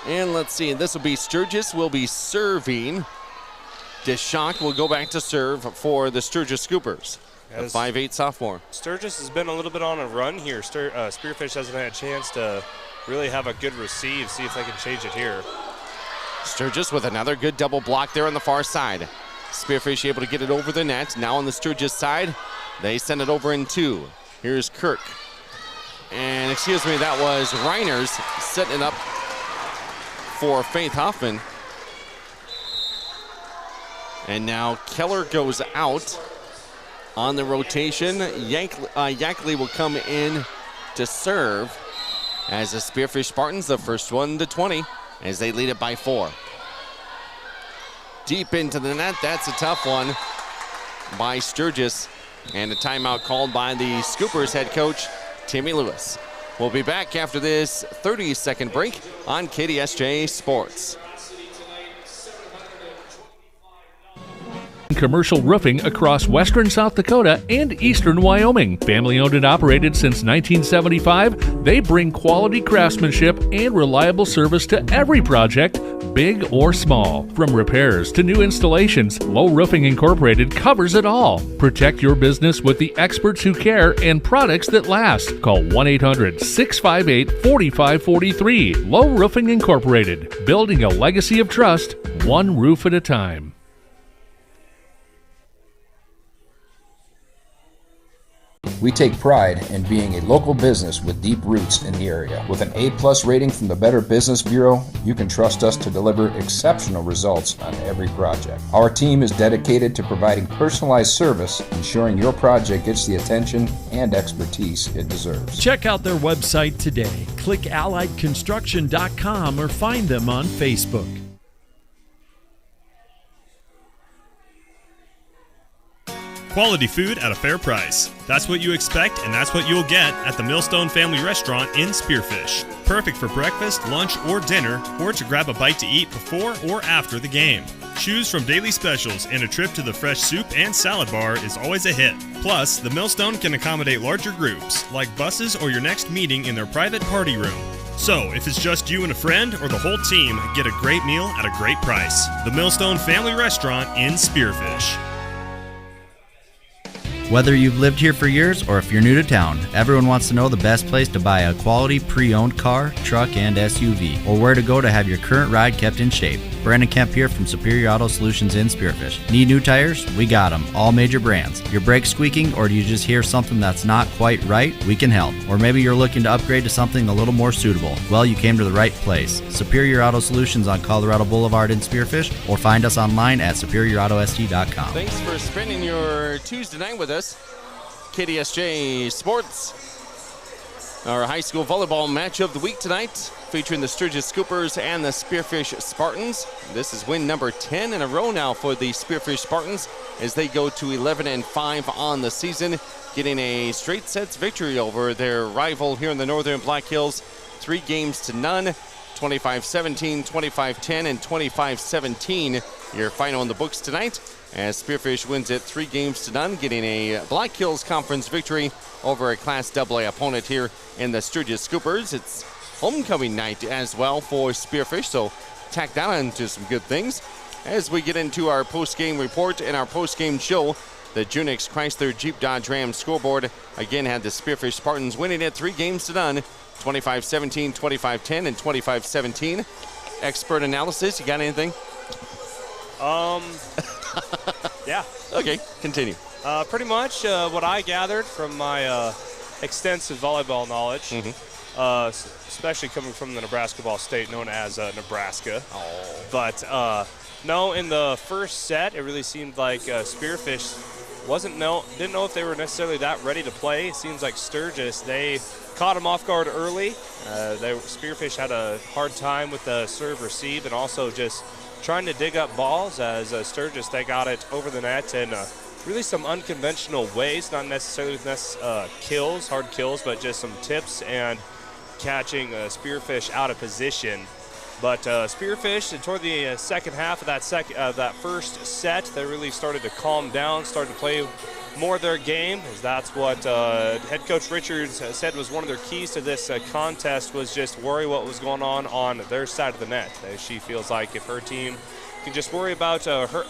And let's see, this will be Sturgis will be serving. DeShock will go back to serve for the Sturgis Scoopers. The 5'8" sophomore. Sturgis has been a little bit on a run here. Spearfish hasn't had a chance to really have a good receive. See if they can change it here. Sturgis with another good double block there on the far side. Spearfish able to get it over the net. Now on the Sturgis side, they send it over in 2. Here's Kirk. And excuse me, that was Reiners setting it up for Faith Hoffman. And now Keller goes out on the rotation. Yackley will come in to serve as the Spearfish Spartans, the first one to 20, as they lead it by 4. Deep into the net, that's a tough one by Sturgis. And a timeout called by the Scoopers head coach, Timmy Lewis. We'll be back after this 30-second break on KDSJ Sports. Commercial roofing across western South Dakota and eastern Wyoming. Family owned and operated since 1975, they bring quality craftsmanship and reliable service to every project, big or small. From repairs to new installations, Low Roofing Incorporated covers it all. Protect your business with the experts who care and products that last. Call 1-800-658-4543. Low Roofing Incorporated, building a legacy of trust, one roof at a time. We take pride in being a local business with deep roots in the area. With an A+ rating from the Better Business Bureau, you can trust us to deliver exceptional results on every project. Our team is dedicated to providing personalized service, ensuring your project gets the attention and expertise it deserves. Check out their website today. Click alliedconstruction.com or find them on Facebook. Quality food at a fair price. That's what you expect, and that's what you'll get at the Millstone Family Restaurant in Spearfish. Perfect for breakfast, lunch, or dinner, or to grab a bite to eat before or after the game. Choose from daily specials, and a trip to the fresh soup and salad bar is always a hit. Plus, the Millstone can accommodate larger groups, like buses or your next meeting in their private party room. So, if it's just you and a friend or the whole team, get a great meal at a great price. The Millstone Family Restaurant in Spearfish. Whether you've lived here for years or if you're new to town, everyone wants to know the best place to buy a quality pre-owned car, truck, and SUV, or where to go to have your current ride kept in shape. Brandon Kemp here from Superior Auto Solutions in Spearfish. Need new tires? We got them, all major brands. Your brakes squeaking, or do you just hear something that's not quite right? We can help. Or maybe you're looking to upgrade to something a little more suitable. Well, you came to the right place. Superior Auto Solutions on Colorado Boulevard in Spearfish, or find us online at superiorautost.com. Thanks for spending your Tuesday night with us. KDSJ Sports, our high school volleyball match of the week tonight, featuring the Sturgis Scoopers and the Spearfish Spartans. This is win number 10 in a row now for the Spearfish Spartans as they go to 11-5 on the season, getting a straight sets victory over their rival here in the Northern Black Hills, 3 games to none, 25-17, 25-10, and 25-17. Your final in the books tonight, as Spearfish wins it 3 games to none, getting a Black Hills Conference victory over a Class AA opponent here in the Sturgis Scoopers. It's homecoming night as well for Spearfish, so tack that on to some good things. As we get into our post-game report and our post-game show, the Junix Chrysler Jeep Dodge Ram scoreboard again had the Spearfish Spartans winning it 3 games to none, 25-17, 25-10, and 25-17. Expert analysis, you got anything? Yeah. Okay, continue. Pretty much what I gathered from my extensive volleyball knowledge, especially coming from the Nebraska ball state known as Nebraska. Oh. But no, in the first set, it really seemed like Spearfish didn't know if they were necessarily that ready to play. It seems like Sturgis, they caught them off guard early. Spearfish had a hard time with the serve receive and also just trying to dig up balls, as Sturgis, they got it over the net in really some unconventional ways, not necessarily hard kills, but just some tips and catching Spearfish out of position. But Spearfish, toward the second half of that first set, they really started to calm down, started to play more of their game, as that's what head coach Richards said was one of their keys to this contest, was just worry what was going on their side of the net. She feels like if her team can just worry about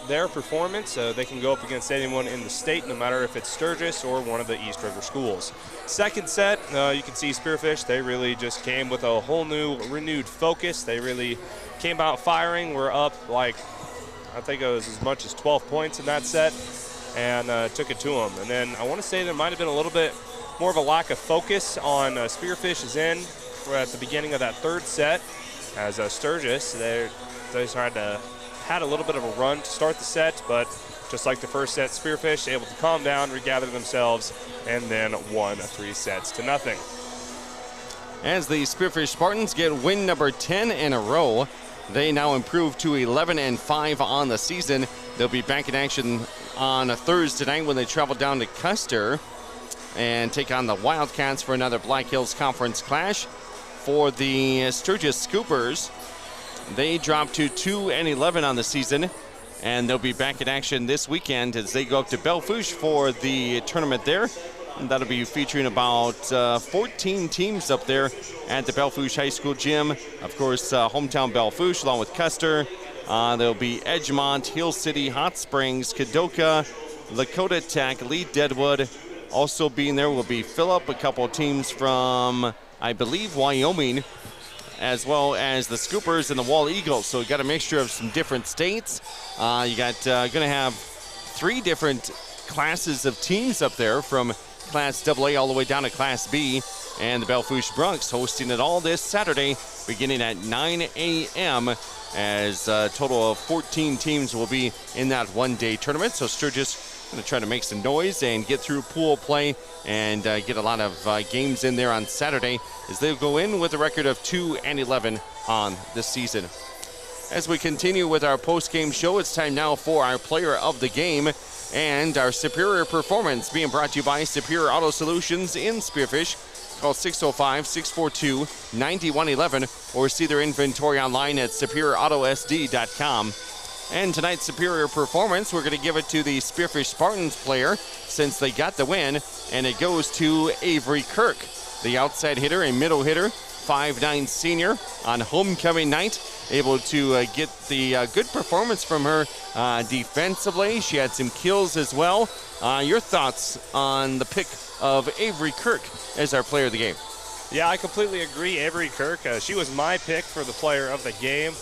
their performance, they can go up against anyone in the state, no matter if it's Sturgis or one of the East River schools. Second set, you can see Spearfish, they really just came with a whole new renewed focus. They really came out firing. We're up I think it was as much as 12 points in that set, and took it to them. And then I want to say there might have been a little bit more of a lack of focus on Spearfish's end at the beginning of that third set, as Sturgis, they had a little bit of a run to start the set, but just like the first set, Spearfish able to calm down, regather themselves, and then won 3 sets to nothing. As the Spearfish Spartans get win number 10 in a row, they now improve to 11-5 on the season. They'll be back in action on a Thursday night when they travel down to Custer and take on the Wildcats for another Black Hills Conference clash. For the Sturgis Scoopers, they drop to 2-11 on the season, and they'll be back in action this weekend as they go up to Bellefouche for the tournament there. And that'll be featuring about 14 teams up there at the Bellefouche High School gym. Of course, hometown Bellefouche along with Custer. There'll be Edgemont, Hill City, Hot Springs, Kadoka, Lakota Tech, Lee Deadwood. Also being there will be Phillip, a couple of teams from, I believe, Wyoming, as well as the Scoopers and the Wall Eagles. So we got a mixture of some different states. You got going to have 3 different classes of teams up there, from Class AA all the way down to Class B, and the Bellefouche Broncs hosting it all this Saturday beginning at 9 a.m. as a total of 14 teams will be in that one-day tournament. So Sturgis going to try to make some noise and get through pool play and get a lot of games in there on Saturday, as they'll go in with a record of 2-11 on the season. As we continue with our post-game show, it's time now for our player of the game. And our Superior Performance being brought to you by Superior Auto Solutions in Spearfish. Call 605-642-9111 or see their inventory online at superioroutosd.com. And tonight's Superior Performance, we're going to give it to the Spearfish Spartans player since they got the win, and it goes to Avery Kirk, the outside hitter and middle hitter, 5'9" senior on homecoming night, able to get the good performance from her defensively. She had some kills as well. Your thoughts on the pick of Avery Kirk as our player of the game? Yeah, I completely agree. Avery Kirk, she was my pick for the player of the game.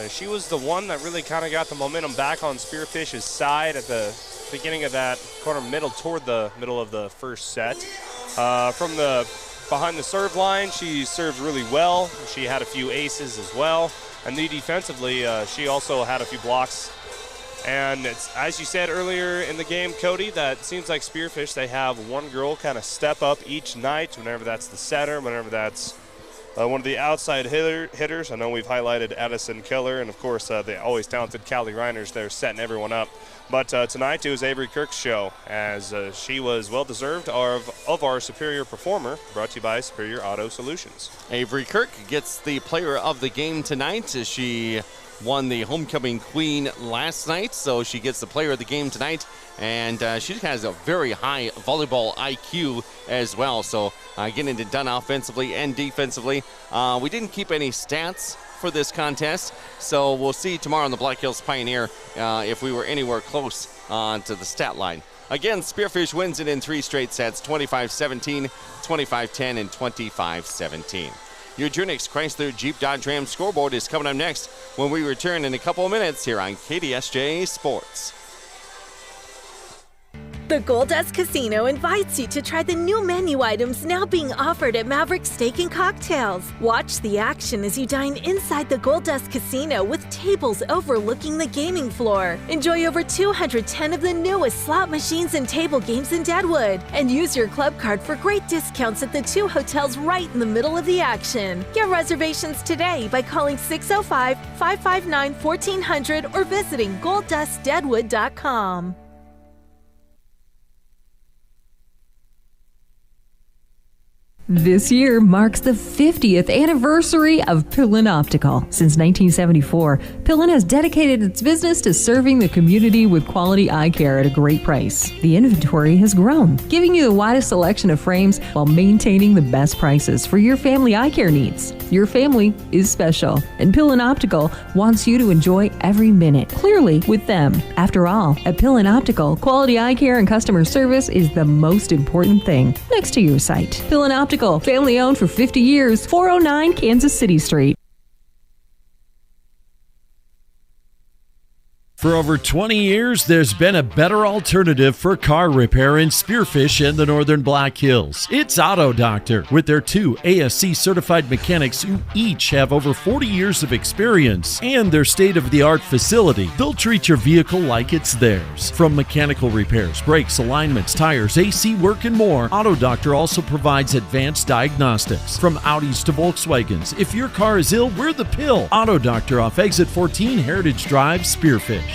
She was the one that really kind of got the momentum back on Spearfish's side at the beginning of that toward the middle of the first set. From the behind the serve line, she served really well. She had a few aces as well. And defensively, she also had a few blocks. And it's, as you said earlier in the game, Cody, that seems like Spearfish, they have one girl kind of step up each night, whenever that's the setter, whenever that's one of the outside hitters. I know we've highlighted Addison Keller and, of course, the always talented Callie Reiners there setting everyone up. But tonight it was Avery Kirk's show, as she was well-deserved of our Superior Performer, brought to you by Superior Auto Solutions. Avery Kirk gets the player of the game tonight as she won the Homecoming Queen last night, so she gets the player of the game tonight. And she has a very high volleyball IQ as well, so getting it done offensively and defensively. We didn't keep any stats for this contest, so we'll see tomorrow on the Black Hills Pioneer if we were anywhere close to the stat line. Again, Spearfish wins it in 3 straight sets, 25-17, 25-10, and 25-17. Your Junix Chrysler Jeep Dodge Ram scoreboard is coming up next when we return in a couple of minutes here on KDSJ Sports. The Goldust Casino invites you to try the new menu items now being offered at Maverick Steak and Cocktails. Watch the action as you dine inside the Goldust Casino with tables overlooking the gaming floor. Enjoy over 210 of the newest slot machines and table games in Deadwood. And use your club card for great discounts at the 2 hotels right in the middle of the action. Get reservations today by calling 605-559-1400 or visiting goldustdeadwood.com. This year marks the 50th anniversary of Pillin Optical. Since 1974, Pillin has dedicated its business to serving the community with quality eye care at a great price. The inventory has grown, giving you the widest selection of frames while maintaining the best prices for your family eye care needs. Your family is special, and Pillin Optical wants you to enjoy every minute clearly with them. After all, at Pillin Optical, quality eye care and customer service is the most important thing next to your sight. Pillin Optical, family owned for 50 years, 409 Kansas City Street. For over 20 years, there's been a better alternative for car repair in Spearfish and the Northern Black Hills. It's Auto Doctor, with their 2 ASC certified mechanics who each have over 40 years of experience and their state-of-the-art facility. They'll treat your vehicle like it's theirs. From mechanical repairs, brakes, alignments, tires, AC work, and more, Auto Doctor also provides advanced diagnostics. From Audis to Volkswagens, if your car is ill, we're the pill. Auto Doctor off Exit 14 Heritage Drive, Spearfish.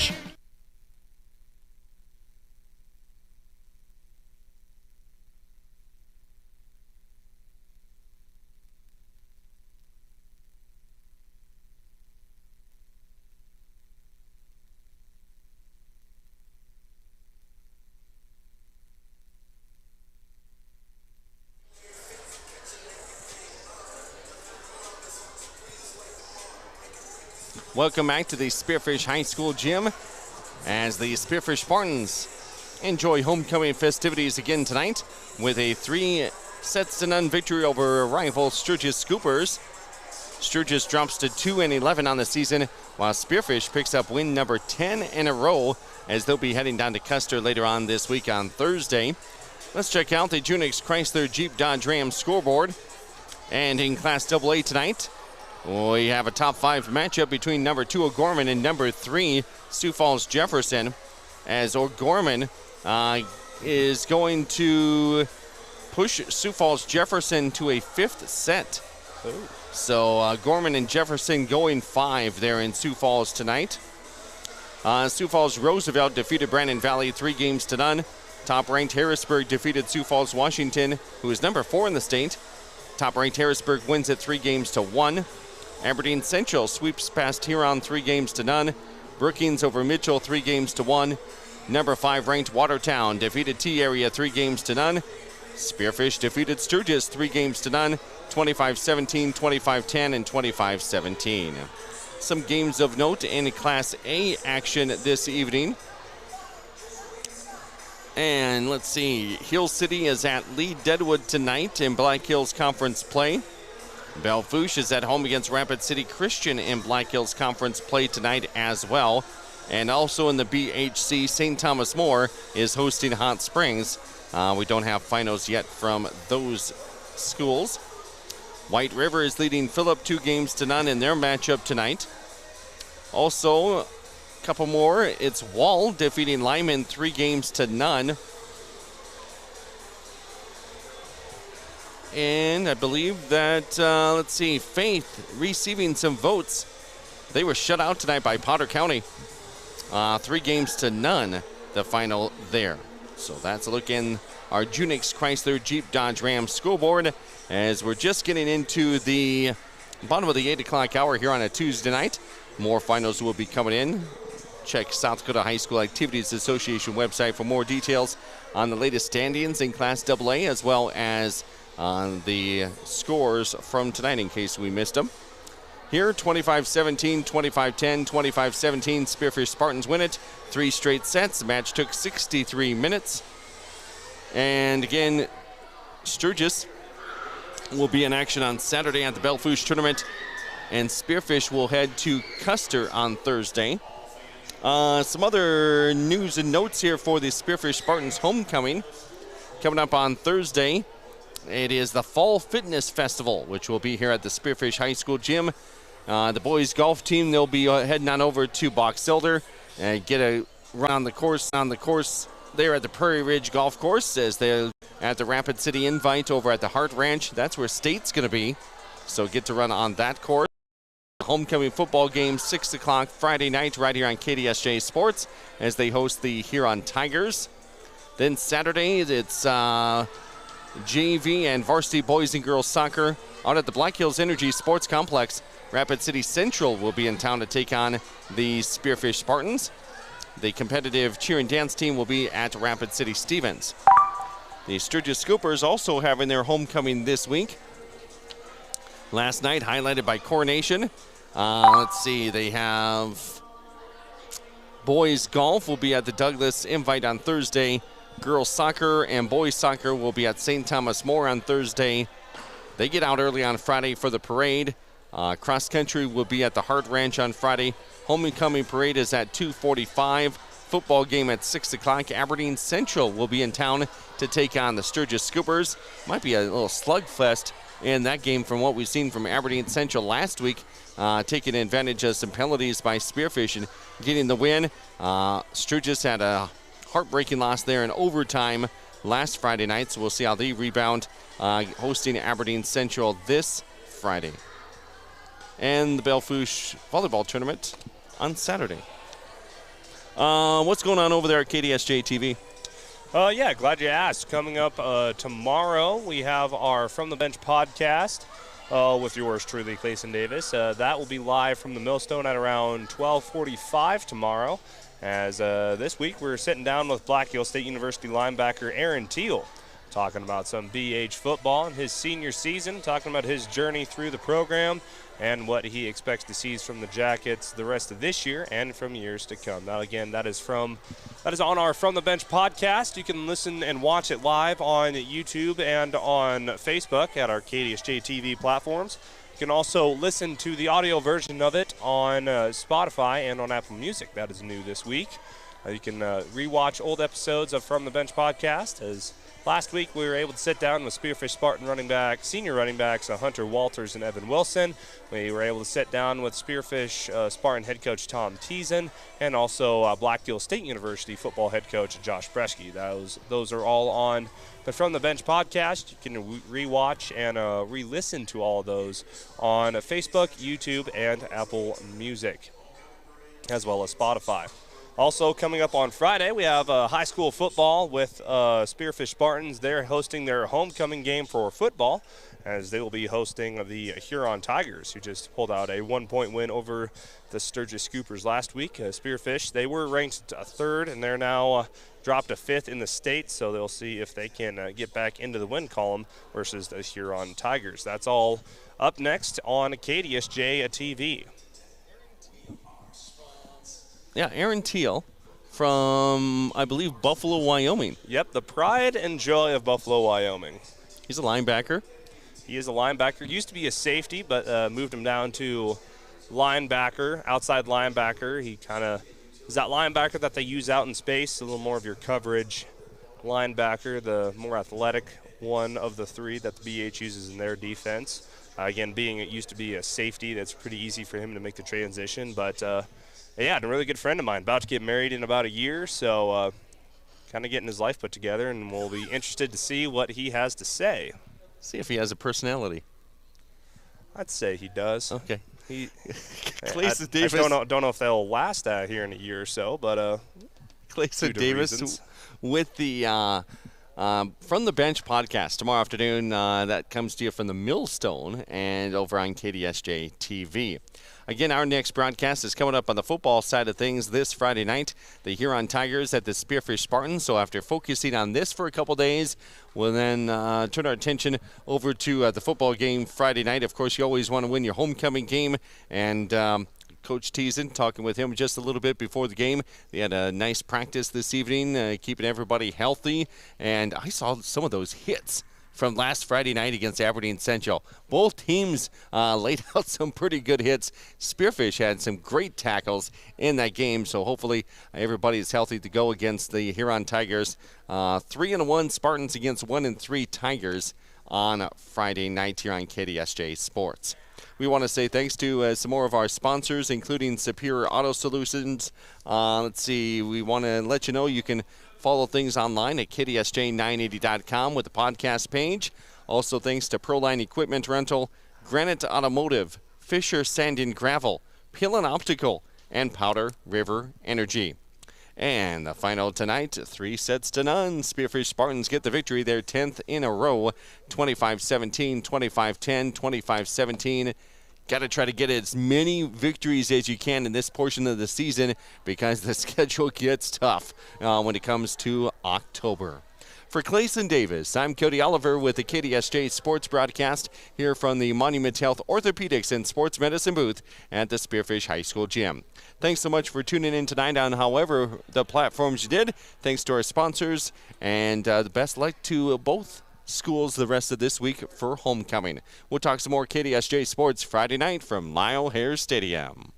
Welcome back to the Spearfish High School gym as the Spearfish Spartans enjoy homecoming festivities again tonight with a 3-0 victory over rival Sturgis Scoopers. Sturgis drops to 2-11 on the season, while Spearfish picks up win number 10 in a row as they'll be heading down to Custer later on this week on Thursday. Let's check out the Junix Chrysler Jeep Dodge Ram scoreboard. And in Class AA tonight, we have a top 5 matchup between number 2 O'Gorman and number 3 Sioux Falls Jefferson, as O'Gorman is going to push Sioux Falls Jefferson to a 5th set. So Gorman and Jefferson going 5 there in Sioux Falls tonight. Sioux Falls Roosevelt defeated Brandon Valley 3-0. Top-ranked Harrisburg defeated Sioux Falls Washington, who is number 4 in the state. Top-ranked Harrisburg wins it 3-1. Aberdeen Central sweeps past Huron 3-0. Brookings over Mitchell 3-1. Number 5 ranked Watertown defeated T-Area 3-0. Spearfish defeated Sturgis 3-0. 25-17, 25-10, and 25-17. Some games of note in Class A action this evening. And let's see, Hill City is at Lee Deadwood tonight in Black Hills Conference play. Bellefouche is at home against Rapid City Christian in Black Hills Conference play tonight as well. And also in the BHC, St. Thomas More is hosting Hot Springs. We don't have finals yet from those schools. White River is leading Phillip 2-0 in their matchup tonight. Also, a couple more. It's Wall defeating Lyman 3-0. And I believe that, let's see, Faith receiving some votes. They were shut out tonight by Potter County. 3-0, the final there. So that's a look in our Junix Chrysler Jeep Dodge Ram scoreboard as we're just getting into the bottom of the 8 o'clock hour here on a Tuesday night. More finals will be coming in. Check South Dakota High School Activities Association website for more details on the latest standings in Class AA as well as on the scores from tonight in case we missed them. Here, 25-17, 25-10, 25-17, Spearfish Spartans win it. 3 straight sets. The match took 63 minutes. And again, Sturgis will be in action on Saturday at the Bellefouche tournament. And Spearfish will head to Custer on Thursday. Some other news and notes here for the Spearfish Spartans homecoming. Coming up on Thursday, it is the Fall Fitness Festival, which will be here at the Spearfish High School gym. The boys golf team, they'll be heading on over to Box Elder and get a run on the course there at the Prairie Ridge Golf Course as they're at the Rapid City Invite over at the Hart Ranch. That's where State's going to be, so get to run on that course. Homecoming football game, 6 o'clock Friday night right here on KDSJ Sports as they host the Huron Tigers. Then Saturday, it's JV and varsity boys and girls soccer out at the Black Hills Energy Sports Complex. Rapid City Central will be in town to take on the Spearfish Spartans. The competitive cheer and dance team will be at Rapid City Stevens. The Sturgis Scoopers also having their homecoming this week. Last night highlighted by Coronation. Let's see, they have boys golf will be at the Douglas Invite on Thursday. Girls soccer and boys soccer will be at St. Thomas More on Thursday. They get out early on Friday for the parade. Cross country will be at the Hart Ranch on Friday. Homecoming parade is at 2:45. Football game at 6 o'clock. Aberdeen Central will be in town to take on the Sturgis Scoopers. Might be a little slugfest in that game from what we've seen from Aberdeen Central last week. Taking advantage of some penalties by Spearfish and getting the win. Sturgis had a heartbreaking loss there in overtime last Friday night, so we'll see how they rebound hosting Aberdeen Central this Friday. And the Bellefouche volleyball tournament on Saturday. What's going on over there at KDSJ-TV? Yeah, glad you asked. Coming up tomorrow, we have our From the Bench podcast with yours truly, Clayson Davis. That will be live from the Millstone at around 12:45 tomorrow. As this week, we're sitting down with Black Hills State University linebacker Aaron Teal, talking about some BH football and his senior season, talking about his journey through the program and what he expects to see from the Jackets the rest of this year and from years to come. Now, again, that is on our From the Bench podcast. You can listen and watch it live on YouTube and on Facebook at our KDSJ-TV platforms. You can also listen to the audio version of it on Spotify and on Apple Music. That is new this week. You can rewatch old episodes of From the Bench podcast. As last week, we were able to sit down with Spearfish Spartan senior running backs Hunter Walters and Evan Wilson. We were able to sit down with Spearfish Spartan head coach Tom Teason and also Black Hills State University football head coach Josh Bresky. Those are all on the From the Bench podcast. You can rewatch and re-listen to all of those on Facebook, YouTube, and Apple Music, as well as Spotify. Also coming up on Friday, we have high school football with Spearfish Spartans. They're hosting their homecoming game for football, as they will be hosting the Huron Tigers, who just pulled out a 1-point win over the Sturgis Scoopers last week. Spearfish, they were ranked 3rd, and they're now dropped to 5th in the state, so they'll see if they can get back into the win column versus the Huron Tigers. That's all up next on KDSJ-TV. Yeah, Aaron Teal from, I believe, Buffalo, Wyoming. Yep, the pride and joy of Buffalo, Wyoming. He's a linebacker. He is a linebacker. Used to be a safety, but moved him down to linebacker, outside linebacker. He kind of is that linebacker that they use out in space, a little more of your coverage linebacker, the more athletic one of the 3 that the BH uses in their defense. Again, being it used to be a safety, that's pretty easy for him to make the transition. But, yeah, a really good friend of mine, about to get married in about a year, so kind of getting his life put together, and we'll be interested to see what he has to say. See if he has a personality. I'd say he does. Okay. Clayson Davis. I don't know if they'll last here in a year or so, but Clayson Davis with the From the Bench podcast tomorrow afternoon. That comes to you from the Millstone and over on KDSJ-TV. Again, our next broadcast is coming up on the football side of things this Friday night. The Huron Tigers at the Spearfish Spartans. So after focusing on this for a couple days, we'll then turn our attention over to the football game Friday night. Of course, you always want to win your homecoming game. And Coach Teason, talking with him just a little bit before the game. They had a nice practice this evening, keeping everybody healthy. And I saw some of those hits from last Friday night against Aberdeen Central. Both teams laid out some pretty good hits. Spearfish had some great tackles in that game, so hopefully everybody is healthy to go against the Huron Tigers. 3-1 Spartans against 1-3 Tigers on Friday night here on KDSJ Sports. We want to say thanks to some more of our sponsors, including Superior Auto Solutions. Let's see, we want to let you know you can follow things online at KDSJ980.com with the podcast page. Also, thanks to Proline Equipment Rental, Granite Automotive, Fisher Sand and Gravel, Pillin Optical, and Powder River Energy. And the final tonight, 3-0. Spearfish Spartans get the victory, their 10th in a row, 25-17, 25-10, 25-17. Got to try to get as many victories as you can in this portion of the season because the schedule gets tough when it comes to October. For Clayson Davis, I'm Cody Oliver with the KDSJ Sports broadcast here from the Monument Health Orthopedics and Sports Medicine booth at the Spearfish High School gym. Thanks so much for tuning in tonight on however the platforms you did. Thanks to our sponsors, and the best luck to both schools the rest of this week for homecoming. We'll talk some more KDSJ Sports Friday night from Lyle Hare Stadium.